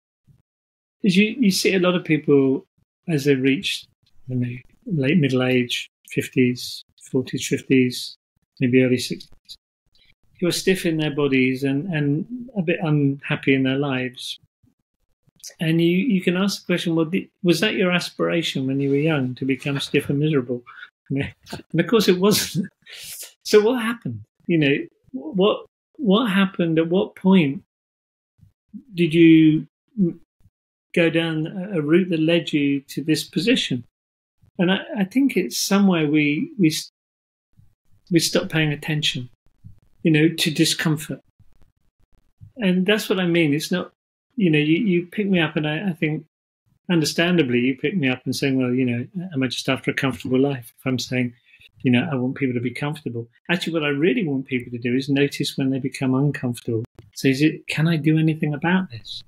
is you see a lot of people as they reach late middle age, 50s, 40s, 50s, maybe early 60s, who are stiff in their bodies and a bit unhappy in their lives. And you can ask the question, well, was that your aspiration when you were young, to become stiff and miserable? And of course it wasn't. So what happened? What happened? At what point did you go down a route that led you to this position? And I think it's somewhere we stop paying attention, to discomfort. And that's what I mean. It's not, you pick me up, and I think, understandably, you pick me up and saying, well, am I just after a comfortable life? If I'm saying, I want people to be comfortable. Actually, what I really want people to do is notice when they become uncomfortable. So can I do anything about this?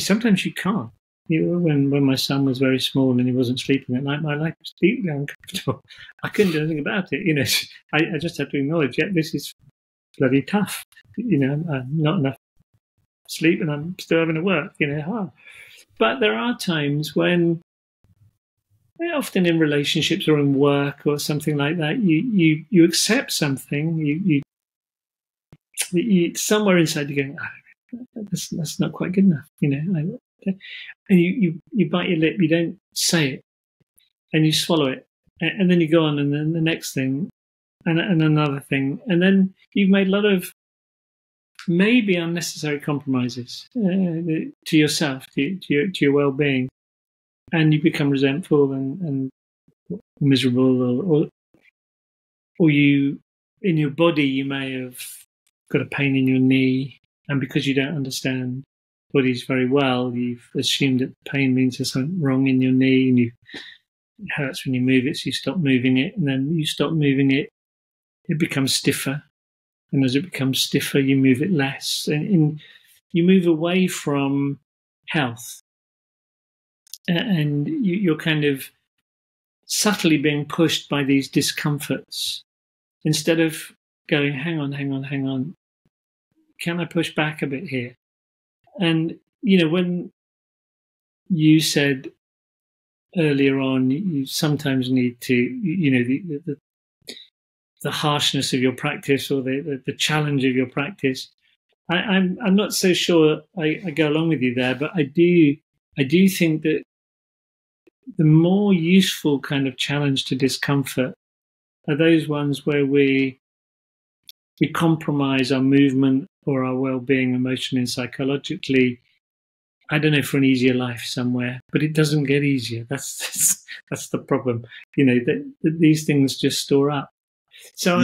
Sometimes you can't. When my son was very small and he wasn't sleeping at night, my life was deeply uncomfortable. I couldn't do anything about it. I just had to acknowledge, this is bloody tough. Not enough sleep and I'm still having to work, hard. But there are times when, often in relationships or in work or something like that, you accept something, you somewhere inside you're going, that's not quite good enough, and you bite your lip, you don't say it, and you swallow it, and then you go on, and then the next thing, and another thing, and then you've made a lot of maybe unnecessary compromises to yourself, to your well-being, and you become resentful and miserable, or you, in your body, you may have got a pain in your knee, and because you don't understand bodies very well, you've assumed that pain means there's something wrong in your knee, and it hurts when you move it, so you stop moving it, and then you stop moving it, it becomes stiffer, and as it becomes stiffer, you move it less, and you move away from health, and you're kind of subtly being pushed by these discomforts instead of going, hang on, can I push back a bit here? And when you said earlier on, you sometimes need to, the harshness of your practice or the challenge of your practice, I'm not so sure I go along with you there, but I do think that the more useful kind of challenge to discomfort are those ones where we compromise our movement or our well-being emotionally and psychologically, I don't know, for an easier life somewhere, but it doesn't get easier. That's the problem, that these things just store up. So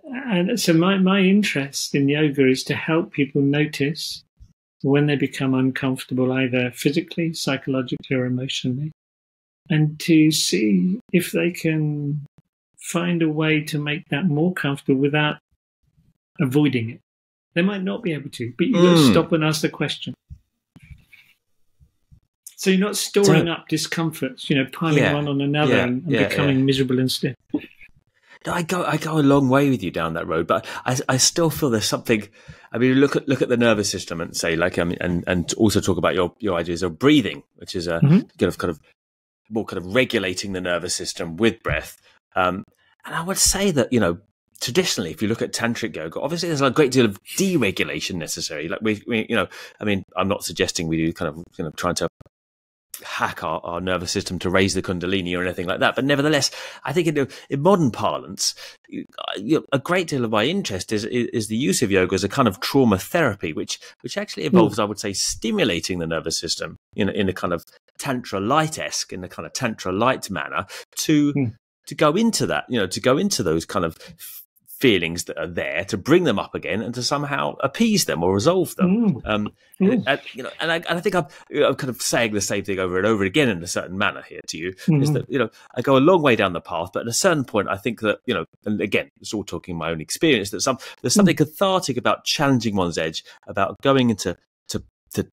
and so my interest in yoga is to help people notice when they become uncomfortable, either physically, psychologically, or emotionally, and to see if they can find a way to make that more comfortable without avoiding it. They might not be able to, but you've got to stop and ask the question. So you're not storing up discomforts, piling one on another and becoming miserable and stiff. No, I go a long way with you down that road, but I still feel there's something. I mean, look at the nervous system and say, and also talk about your ideas of breathing, which is a kind of more kind of regulating the nervous system with breath. And I would say that traditionally, if you look at tantric yoga, obviously there's a great deal of deregulation necessary. Like we I mean, I'm not suggesting we do kind of trying to hack our nervous system to raise the kundalini or anything like that. But nevertheless, I think in modern parlance, a great deal of my interest is the use of yoga as a kind of trauma therapy, which actually involves, I would say, stimulating the nervous system in a kind of tantra light-esque, in a kind of tantra light manner to go into that, to go into those kind of feelings that are there, to bring them up again and to somehow appease them or resolve them. And I think I'm kind of saying the same thing over and over again in a certain manner here to you, is that, I go a long way down the path, but at a certain point, I think that, and again, it's all talking my own experience, that there's something cathartic about challenging one's edge, about going into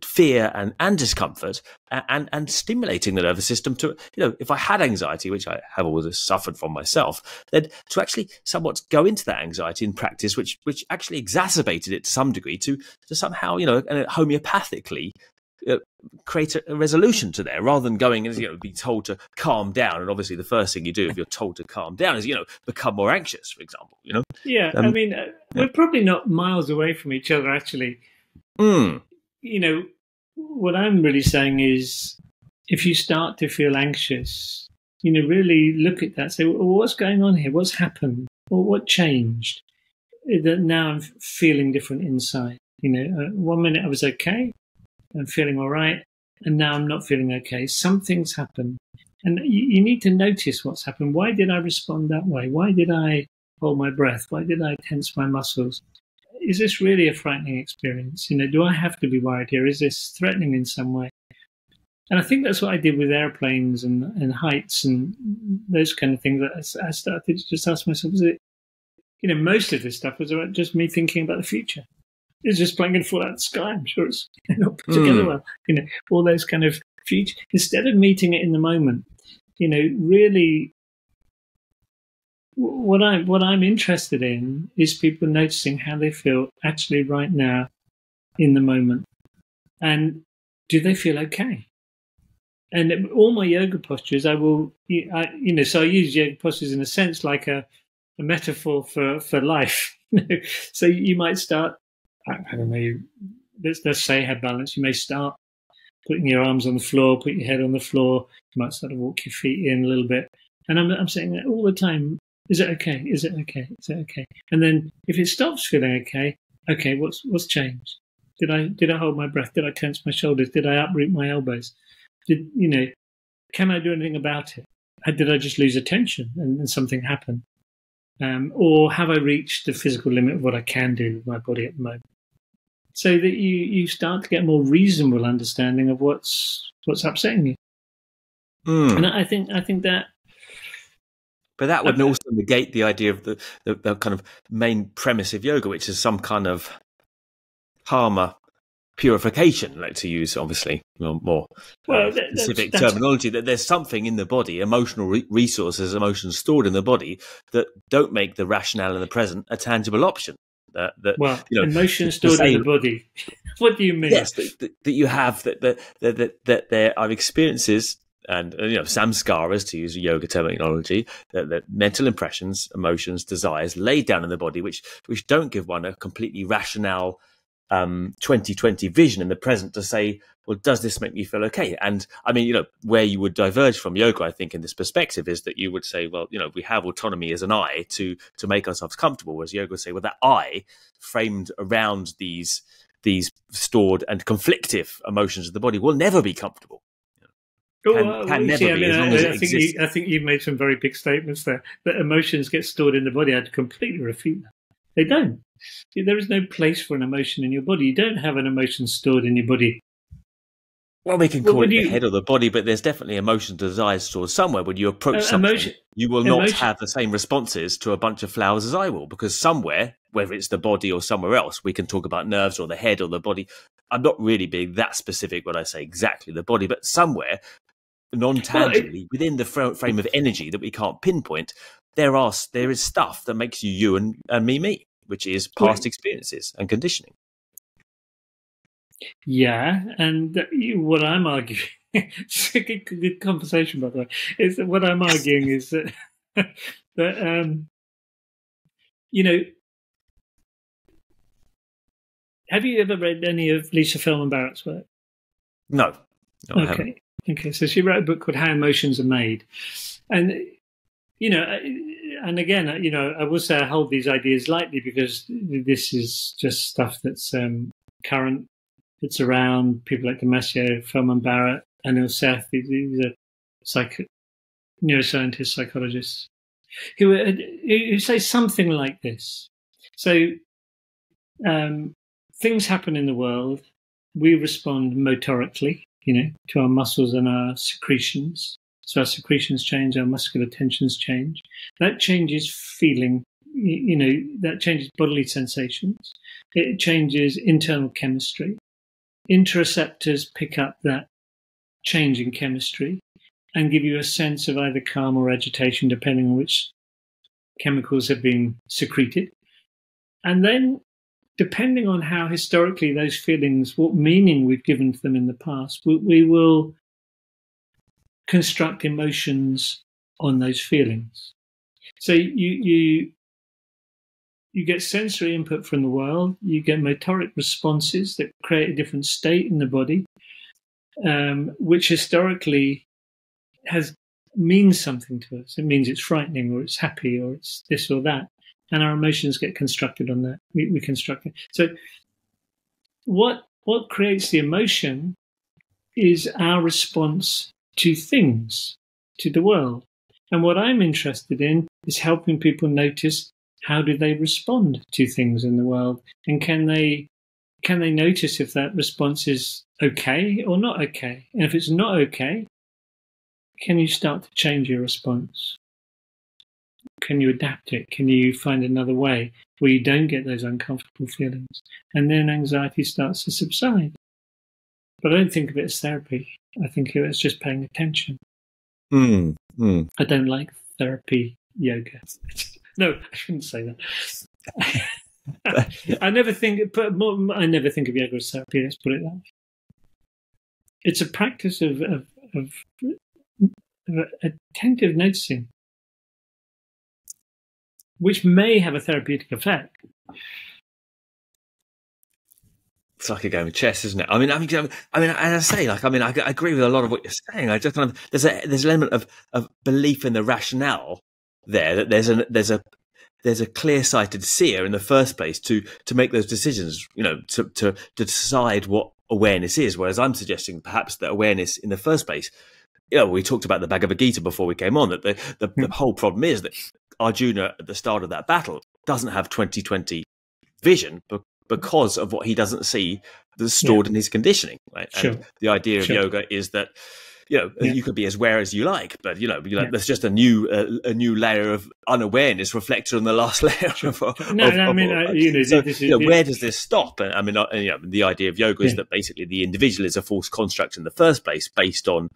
fear and discomfort and stimulating the nervous system to, if I had anxiety, which I have always suffered from myself, then to actually somewhat go into that anxiety in practice, which actually exacerbated it to some degree to somehow, homeopathically create a resolution to there, rather than going and, be told to calm down. And obviously the first thing you do if you're told to calm down is, become more anxious, for example, Yeah. We're probably not miles away from each other, actually. What I'm really saying is, if you start to feel anxious, really look at that, say, well, what's going on here? What's happened? Or what changed? That now I'm feeling different inside. 1 minute I was okay, I'm feeling all right, and now I'm not feeling okay. Something's happened. And you need to notice what's happened. Why did I respond that way? Why did I hold my breath? Why did I tense my muscles? Is this really a frightening experience? Do I have to be worried here? Is this threatening in some way? And I think that's what I did with airplanes and heights and those kind of things. I started to just ask myself, was it, most of this stuff was about just me thinking about the future. It's just going to fall out of the sky. I'm sure it's not put together well. All those kind of future. Instead of meeting it in the moment, really, what I'm interested in is people noticing how they feel actually right now in the moment, and do they feel okay? And all my yoga postures, so I use yoga postures in a sense like a metaphor for life. So you might start, I don't know, let's say head balance. You may start putting your arms on the floor, put your head on the floor. You might start to walk your feet in a little bit, and I'm saying that all the time. Is it okay? Is it okay? Is it okay? And then if it stops feeling okay, what's changed? Did I hold my breath? Did I tense my shoulders? Did I uproot my elbows? Can I do anything about it? Did I just lose attention and something happened? Or have I reached the physical limit of what I can do with my body at the moment? So that you start to get a more reasonable understanding of what's upsetting you. And I think that. But that would also negate the idea of the kind of main premise of yoga, which is some kind of karma purification, like to use obviously more specific terminology, that there's something in the body, emotional resources, emotions stored in the body that don't make the rationale in the present a tangible option. Emotions stored in the body. What do you mean? Yes, that you have that there are experiences. And samskaras, to use yoga terminology, that mental impressions, emotions, desires laid down in the body, which don't give one a completely rationale 2020 vision in the present to say, well, does this make me feel okay? And I mean, where you would diverge from yoga, I think, in this perspective is that you would say, well, we have autonomy as an I to make ourselves comfortable, whereas yoga would say, well, that I framed around these stored and conflictive emotions of the body will never be comfortable. I think you've made some very big statements there. That emotions get stored in the body. I'd completely refute that. They don't. There is no place for an emotion in your body. You don't have an emotion stored in your body. Well, we can call it the head or the body, but there's definitely emotion, desires stored somewhere. When you approach something, you will not have the same responses to a bunch of flowers as I will, because somewhere, whether it's the body or somewhere else, we can talk about nerves or the head or the body. I'm not really being that specific when I say exactly the body, but somewhere, non-tangibly, within the frame of energy that we can't pinpoint, there is stuff that makes you and me, which is past experiences and conditioning. Yeah, and what I'm arguing, it's a good conversation, by the way, is that what I'm arguing is that, have you ever read any of Lisa Feldman Barrett's work? No. Okay. Okay, so she wrote a book called How Emotions Are Made. And, and again, I will say I hold these ideas lightly because this is just stuff that's current, that's around. People like Damasio, Feldman Barrett, Anil Seth, these are neuroscientists, psychologists, who say something like this. So things happen in the world. We respond motorically, to our muscles and our secretions. So our secretions change, our muscular tensions change. That changes feeling, that changes bodily sensations. It changes internal chemistry. Interoceptors pick up that change in chemistry and give you a sense of either calm or agitation, depending on which chemicals have been secreted. And then, depending on how historically those feelings, what meaning we've given to them in the past, we will construct emotions on those feelings. So you get sensory input from the world, you get motoric responses that create a different state in the body, which historically means something to us. It means it's frightening, or it's happy, or it's this or that. And our emotions get constructed on that. We construct it. So what creates the emotion is our response to things, to the world. And what I'm interested in is helping people notice, how do they respond to things in the world? And can they notice if that response is okay or not okay? And if it's not okay, can you start to change your response? Can you adapt it? Can you find another way where you don't get those uncomfortable feelings? And then anxiety starts to subside. But I don't think of it as therapy. I think of it as just paying attention. I don't like therapy yoga. No, I shouldn't say that. I never think of yoga as therapy. Let's put it that way. It's a practice of attentive noticing, which may have a therapeutic effect. It's like a game of chess, isn't it? I mean, as I say, I agree with a lot of what you're saying. I just kind of there's an element of belief in the rationale there, that there's a clear-sighted seer in the first place to make those decisions, to decide what awareness is. Whereas I'm suggesting perhaps that awareness in the first place, we talked about the Bhagavad Gita before we came on, that the whole problem is that Arjuna at the start of that battle doesn't have 20/20 vision because of what he doesn't see that's stored in his conditioning. Right? Sure. And the idea of yoga is that you could be as aware as you like, but there's just a new layer of unawareness reflected on the last layer. Where does this stop? The idea of yoga is that basically the individual is a false construct in the first place, based on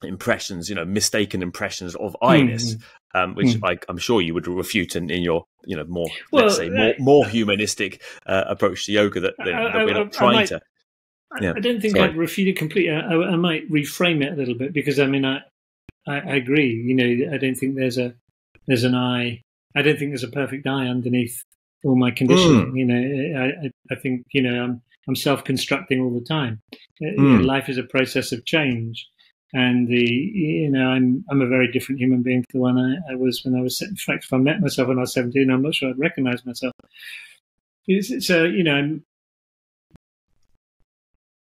impressions, mistaken impressions of I-ness, which I'm sure you would refute in your, more humanistic approach to yoga that we're not trying to. I don't think I'd refute it completely. I might reframe it a little bit, because I agree. I don't think there's an I. I don't think there's a perfect I underneath all my conditioning. I think I'm self-constructing all the time. Life is a process of change, and I'm a very different human being to the one I was when I was. In fact, if I met myself when I was 17, I'm not sure I'd recognise myself. So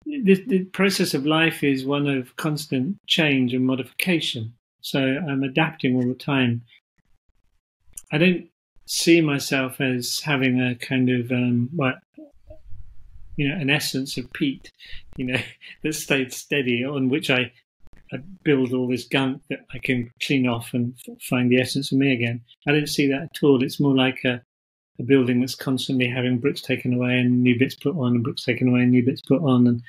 the process of life is one of constant change and modification. So I'm adapting all the time. I don't see myself as having a kind of, an essence of peat, that stayed steady, on which I build all this gunk that I can clean off and find the essence of me again. I don't see that at all. It's more like a building that's constantly having bricks taken away and new bits put on, and bricks taken away and new bits put on, and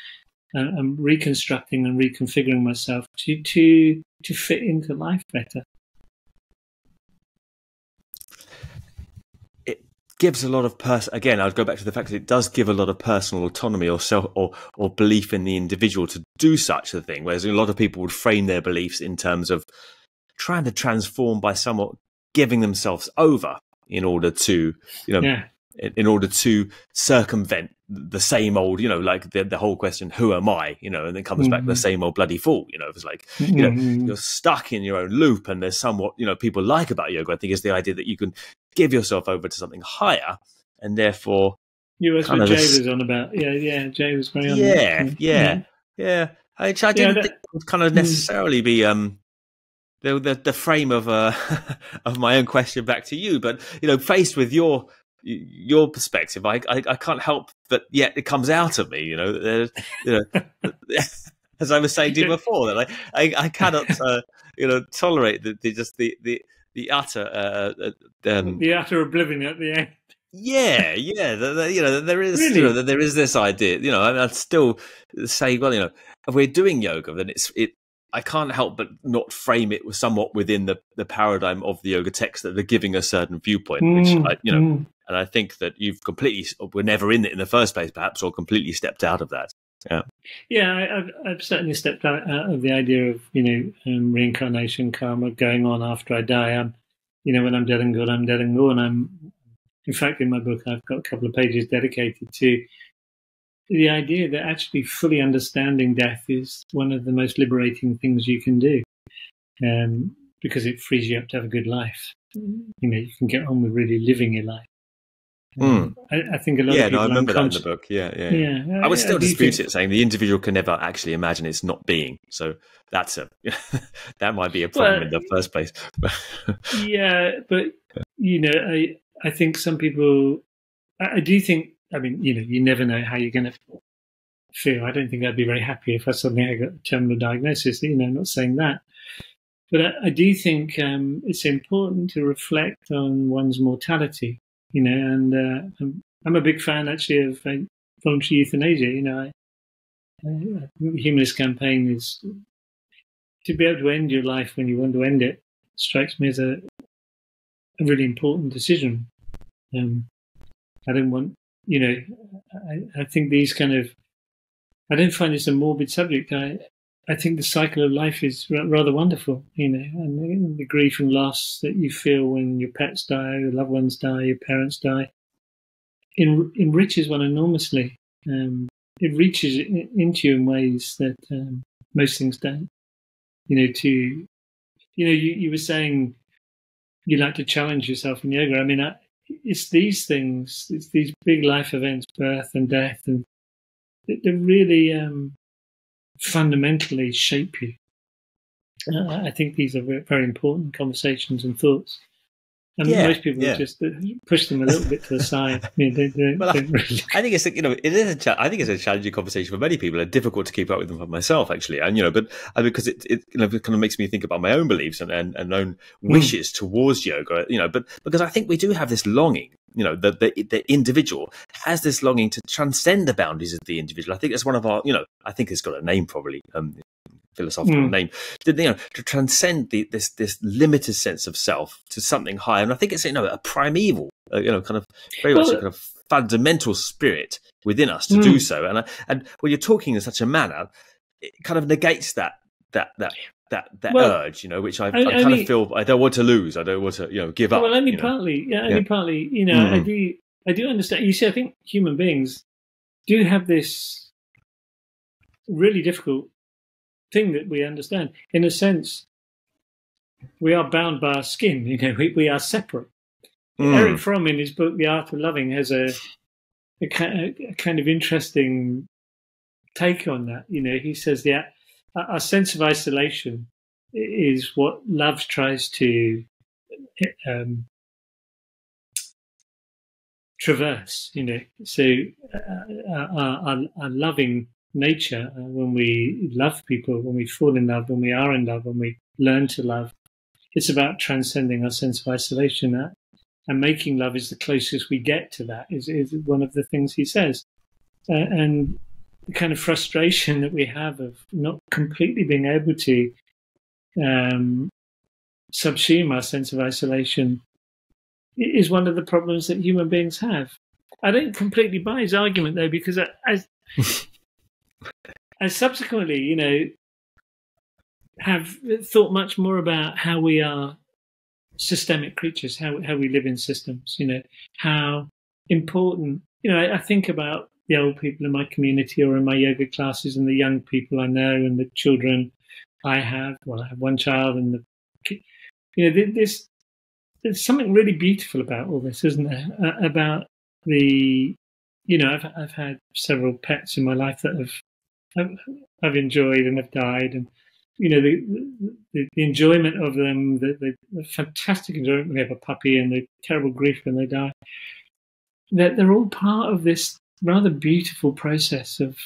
I'm reconstructing and reconfiguring myself to fit into life better. It gives a lot of again, I'd go back to the fact that it does give a lot of personal autonomy or belief in the individual to do such a thing, whereas a lot of people would frame their beliefs in terms of trying to transform by somewhat giving themselves over in order to, in order to circumvent the same old, like the whole question, who am I, and then comes back to the same old bloody fool, it's like, you're stuck in your own loop. And there's somewhat, people like about yoga, I think, is the idea that you can give yourself over to something higher, and therefore that's what Jay was on about. Jay was very on that. Yeah. I didn't think it would kind of necessarily be the frame of of my own question back to you, but faced with your perspective, I can't help but yet it comes out of me. As I was saying to you before, that I cannot tolerate the utter the utter oblivion at the end. There is really? There is this idea. I'd still say, well, if we're doing yoga, then I can't help but not frame it somewhat within the paradigm of the yoga texts that are giving a certain viewpoint, which and I think that you've we're never in it in the first place, perhaps, or completely stepped out of that. I've certainly stepped out of the idea of reincarnation, karma, going on after I die. When I'm dead and gone, I'm dead and gone. In fact, in my book, I've got a couple of pages dedicated to the idea that actually fully understanding death is one of the most liberating things you can do, because it frees you up to have a good life. You can get on with really living your life. I think a lot of people. I remember that in the book. Yeah. I would still dispute it, saying the individual can never actually imagine it's not being. So that's that might be a problem in the first place. But I think some people. I do think. I mean, you never know how you're going to feel. I don't think I'd be very happy if I suddenly got a terminal diagnosis. I'm not saying that. But I do think it's important to reflect on one's mortality, and I'm a big fan, actually, of voluntary euthanasia. The Humanist campaign is to be able to end your life when you want to end it, strikes me as a really important decision. I don't want, I think these I don't find this a morbid subject. I think the cycle of life is rather wonderful, and the grief and loss that you feel when your pets die, your loved ones die, your parents die, enriches one enormously. It reaches into you in ways that most things don't. You were saying you like to challenge yourself in yoga. I mean, it's these things, it's these big life events, birth and death, and they really fundamentally shape you. I think these are very important conversations and thoughts. And most people just push them a little bit to the side. Don't really. I think it's I think it's a challenging conversation for many people, and difficult to keep up with them for myself, actually. And but because it kind of makes me think about my own beliefs and own wishes towards yoga. But because I think we do have this longing. The individual has this longing to transcend the boundaries of the individual. I think that's one of our. I think it's got a name, probably. Philosophical name, to transcend this limited sense of self to something higher. And I think it's a primeval, kind of very much a kind of fundamental spirit within us to do so. And when you're talking in such a manner, it kind of negates that urge, which I kind of feel I don't want to lose. I don't want to give up. Well, only partly. I do understand. You see, I think human beings do have this really difficult thing that we understand. In a sense, we are bound by our skin. We are separate. Eric Fromm, in his book The Art of Loving, has a kind of interesting take on that. He says our sense of isolation is what love tries to traverse. So our loving nature, when we love people, when we fall in love, when we are in love, when we learn to love, it's about transcending our sense of isolation. And making love is the closest we get to that, is one of the things he says. And the kind of frustration that we have of not completely being able to subsume our sense of isolation is one of the problems that human beings have. I don't completely buy his argument, though, because I subsequently, have thought much more about how we are systemic creatures, how we live in systems, how important. I think about the old people in my community or in my yoga classes and the young people I know and the children I have. Well, I have one child, and there's something really beautiful about all this, isn't there? About I've had several pets in my life that I've enjoyed and have died, and the enjoyment of them, the fantastic enjoyment when they have a puppy, and the terrible grief when they die. That they're all part of this rather beautiful process of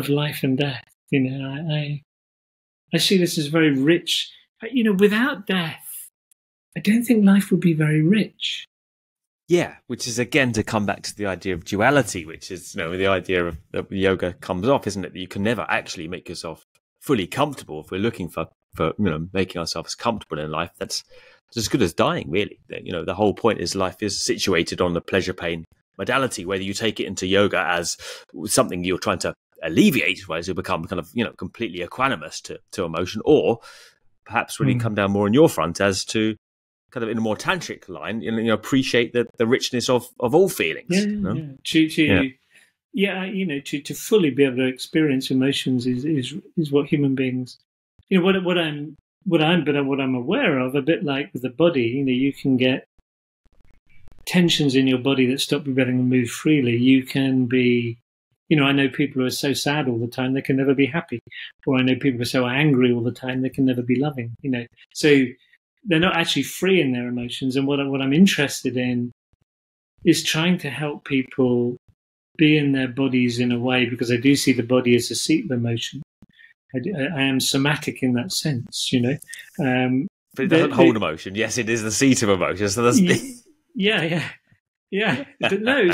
life and death. I see this as very rich. Without death, I don't think life would be very rich. Yeah, which is again to come back to the idea of duality, which is the idea of that yoga comes off, isn't it? That you can never actually make yourself fully comfortable. If we're looking for making ourselves comfortable in life, that's as good as dying, really. The whole point is life is situated on the pleasure-pain modality, whether you take it into yoga as something you're trying to alleviate, whereas you become kind of completely equanimous to emotion, or perhaps really come down more on your front as to kind of in a more tantric line, appreciate the richness of all feelings. To fully be able to experience emotions is what human beings. What I'm aware of, a bit like with the body. You can get tensions in your body that stop you being able to move freely. You can be, I know people who are so sad all the time they can never be happy, or I know people who are so angry all the time they can never be loving. So they're not actually free in their emotions. And what I'm interested in is trying to help people be in their bodies in a way, because I do see the body as a seat of emotion. I am somatic in that sense, But it doesn't hold emotion. Yes, it is the seat of emotion. So that's yeah. But no,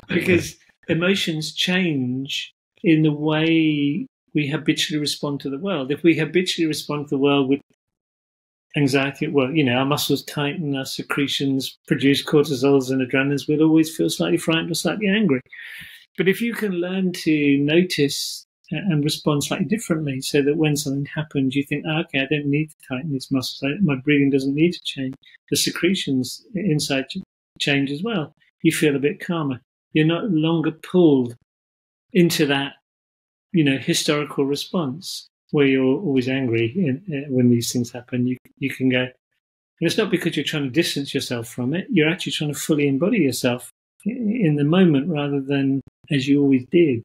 because emotions change in the way we habitually respond to the world. If we habitually respond to the world with anxiety, our muscles tighten, our secretions produce cortisols and adrenals, we'll always feel slightly frightened or slightly angry. But if you can learn to notice and respond slightly differently, so that when something happens, you think, okay, I don't need to tighten these muscles. My breathing doesn't need to change. The secretions inside change as well. You feel a bit calmer. You're no longer pulled into that, historical response where you're always angry when these things happen. You can go, and it's not because you're trying to distance yourself from it. You're actually trying to fully embody yourself in the moment rather than as you always did.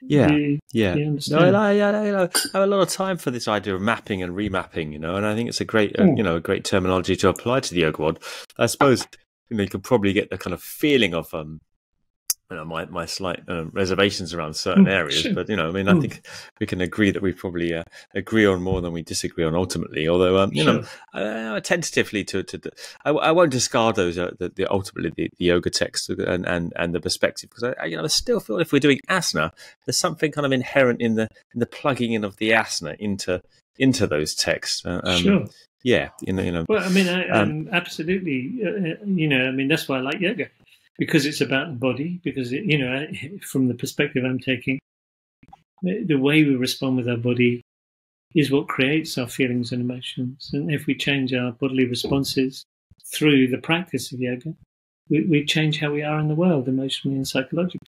Yeah. No, I have a lot of time for this idea of mapping and remapping, and I think it's a great, a great terminology to apply to the yoga world. I suppose you could probably get the kind of feeling of my slight reservations around certain areas, sure. But I think we can agree that we probably agree on more than we disagree on ultimately. Although tentatively I won't discard those ultimately the yoga text and the perspective, because I still feel if we're doing asana, there's something kind of inherent in the plugging in of the asana into those texts. Sure. Yeah, Well, absolutely. That's why I like yoga. Because it's about the body, because, from the perspective I'm taking, the way we respond with our body is what creates our feelings and emotions. And if we change our bodily responses through the practice of yoga, we change how we are in the world, emotionally and psychologically.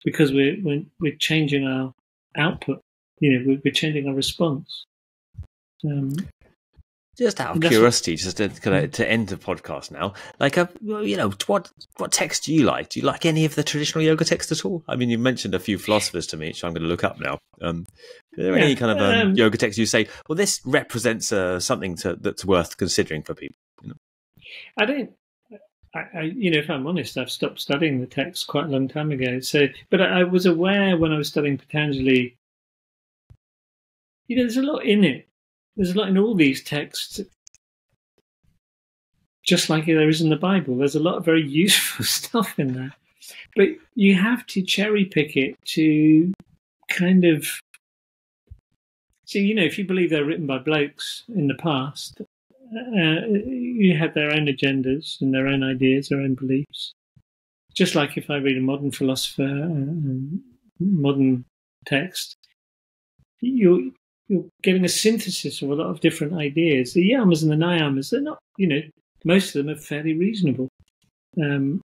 Because we're changing our output, we're changing our response. Just out of curiosity, just to end the podcast now, what text do you like? Do you like any of the traditional yoga texts at all? I mean, you mentioned a few philosophers to me, which I'm going to look up now. Are there any kind of yoga texts you say, well, this represents something that's worth considering for people? I don't. If I'm honest, I've stopped studying the text quite a long time ago. So, but I was aware when I was studying Patanjali. There's a lot in it. There's a lot in all these texts, just like there is in the Bible. There's a lot of very useful stuff in there. But you have to cherry pick it to kind of... See, if you believe they're written by blokes in the past, you have their own agendas and their own ideas, their own beliefs. Just like if I read a modern philosopher, modern text, you're getting a synthesis of a lot of different ideas. The yamas and the niyamas, they're not, most of them are fairly reasonable. and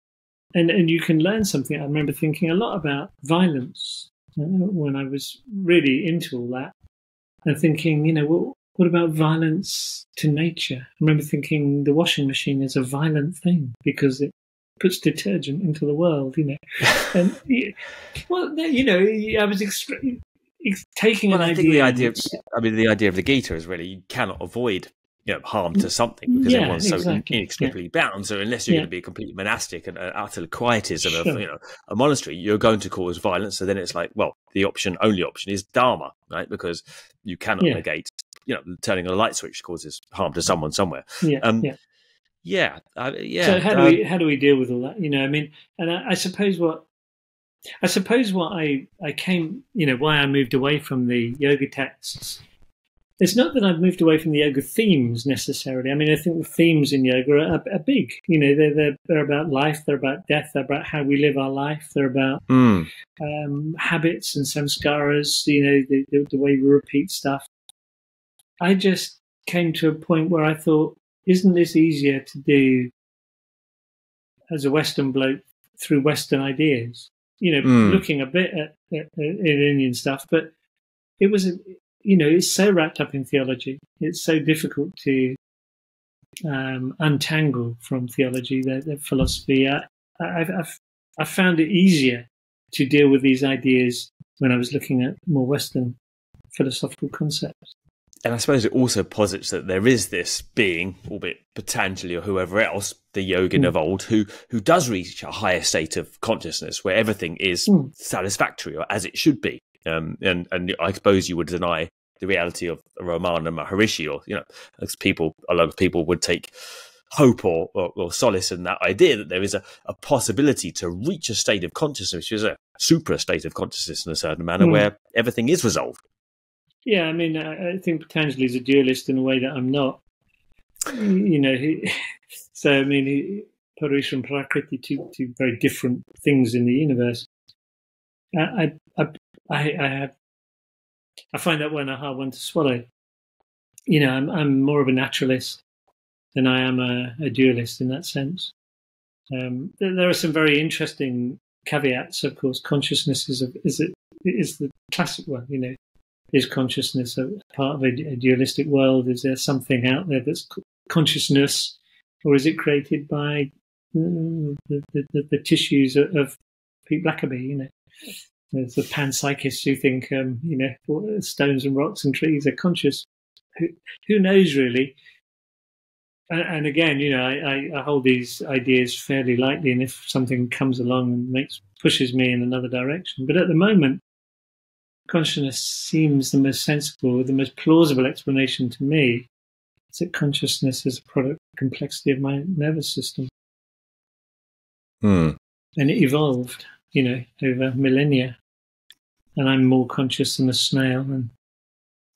you can learn something. I remember thinking a lot about violence when I was really into all that, and thinking, what about violence to nature? I remember thinking the washing machine is a violent thing because it puts detergent into the world, And I was taking an idea. I think the idea of the Gita is really you cannot avoid harm to something because everyone's so inextricably bound. So unless you're going to be completely monastic and utter quietism of a monastery, you're going to cause violence. So then it's like, well, the only option is dharma, right? Because you cannot negate, turning a light switch causes harm to someone somewhere. So how do we deal with all that? And I suppose what I came, why I moved away from the yoga texts. It's not that I've moved away from the yoga themes necessarily. I mean, I think the themes in yoga are big. They're about life, they're about death, they're about how we live our life, they're about habits and samskaras, the way we repeat stuff. I just came to a point where I thought, isn't this easier to do as a Western bloke through Western ideas? Looking a bit at Indian stuff, but it was it's so wrapped up in theology. It's so difficult to untangle from theology, the philosophy. I found it easier to deal with these ideas when I was looking at more Western philosophical concepts. And I suppose it also posits that there is this being, albeit Patanjali or whoever else, the yogin of old, who does reach a higher state of consciousness where everything is satisfactory or as it should be. And I suppose you would deny the reality of Ramana Maharishi, or a lot of people would take hope or solace in that idea that there is a possibility to reach a state of consciousness, which is a supra state of consciousness in a certain manner, where everything is resolved. Yeah, I mean, I think Patanjali is a dualist in a way that I'm not. Purusha and Prakriti, two very different things in the universe. I find that one a hard one to swallow. I'm more of a naturalist than I am a dualist in that sense. There are some very interesting caveats. Of course, consciousness is the classic one. Is consciousness a part of a dualistic world? Is there something out there that's consciousness, or is it created by the tissues of Pete Blackaby? There's the panpsychists who think, stones and rocks and trees are conscious. Who knows, really? And again, I hold these ideas fairly lightly, and if something comes along and pushes me in another direction. But at the moment, consciousness seems the most sensible, the most plausible explanation to me. Is that consciousness is a product of the complexity of my nervous system. And it evolved, over millennia. And I'm more conscious than a snail, and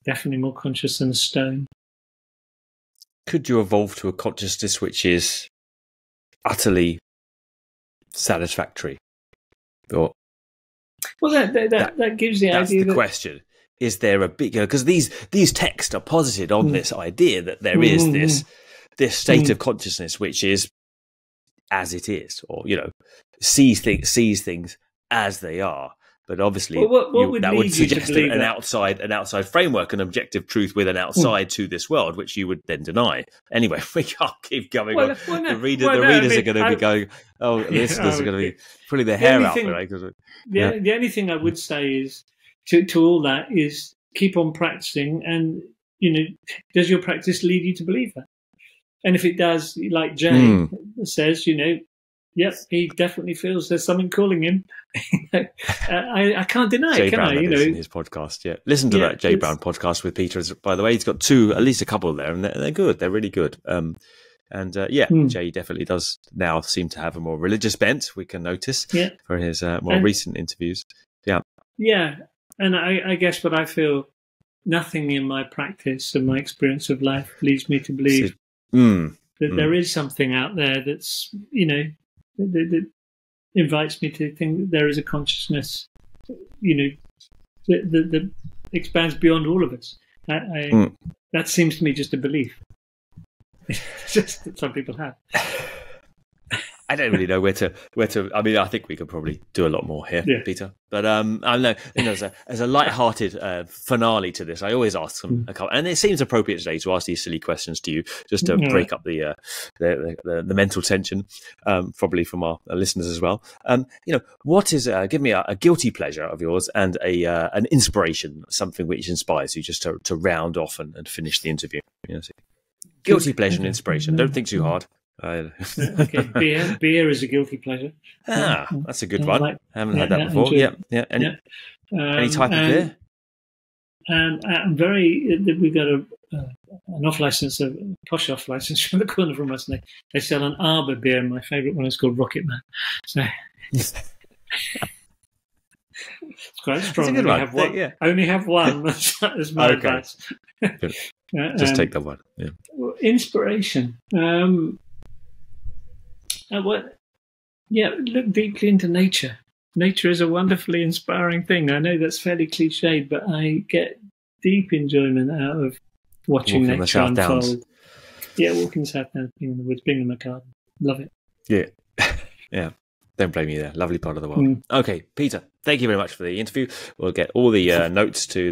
definitely more conscious than a stone. Could you evolve to a consciousness which is utterly satisfactory? Or well, that gives the that's idea. That's the question. Is there a big... Because these texts are posited on this idea that there is this state of consciousness which is as it is, or, sees things as they are. But obviously, that would suggest an outside framework, an objective truth with an outside to this world, which you would then deny. Anyway, we can't keep going on. The readers are going to be going, listeners are going to be pulling their hair out. The only thing I would say is to all that is keep on practicing, and does your practice lead you to believe that? And if it does, like Jay says, yep, he definitely feels there's something calling him. I can't deny it, can I? In his podcast, listen to that Jay Brown podcast with Peter. By the way, he's got at least a couple there, and they're good. They're really good. Jay definitely does now seem to have a more religious bent. We can notice for his more recent interviews. Yeah, and I guess what I feel, nothing in my practice and my experience of life leads me to believe that there is something out there that's that invites me to think that there is a consciousness, that expands beyond all of us. That seems to me just a belief. Just that some people have. I don't really know where to. I mean, I think we could probably do a lot more here, Peter. But I know, as a light-hearted finale to this, I always ask them a couple, and it seems appropriate today to ask these silly questions to you, just to break up the mental tension, probably from our listeners as well. What is give me a guilty pleasure of yours and an inspiration, something which inspires you, just to round off and finish the interview. Guilty pleasure and inspiration. Don't think too hard. Okay, beer is a guilty pleasure. That's a good one. I haven't had that before. Any type of beer? I'm we got an off license, a posh off license from the corner from us. And they sell an Arbor beer, and my favourite one is called Rocket Man. So it's quite strong. It's a good one. I only have one. That's my advice. Just take that one. Yeah. Inspiration. Look deeply into nature. Nature is a wonderfully inspiring thing. I know that's fairly cliched, but I get deep enjoyment out of watching nature unfold. Yeah, walking South Downs, being in the woods, being in my garden. Love it. Yeah. Yeah. Don't blame me there. Lovely part of the world. Okay, Peter, thank you very much for the interview. We'll get all the notes to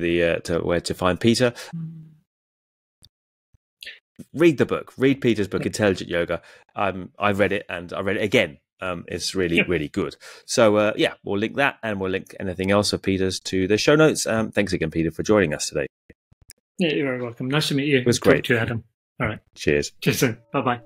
where to find Peter. Read the book. Read Peter's book, Intelligent Yoga. I read it, and I read it again. It's really, really good. So, we'll link that, and we'll link anything else of Peter's to the show notes. Thanks again, Peter, for joining us today. Yeah, you're very welcome. Nice to meet you. It was great. Talk to you, Adam. All right. Cheers. Cheers soon. Bye-bye.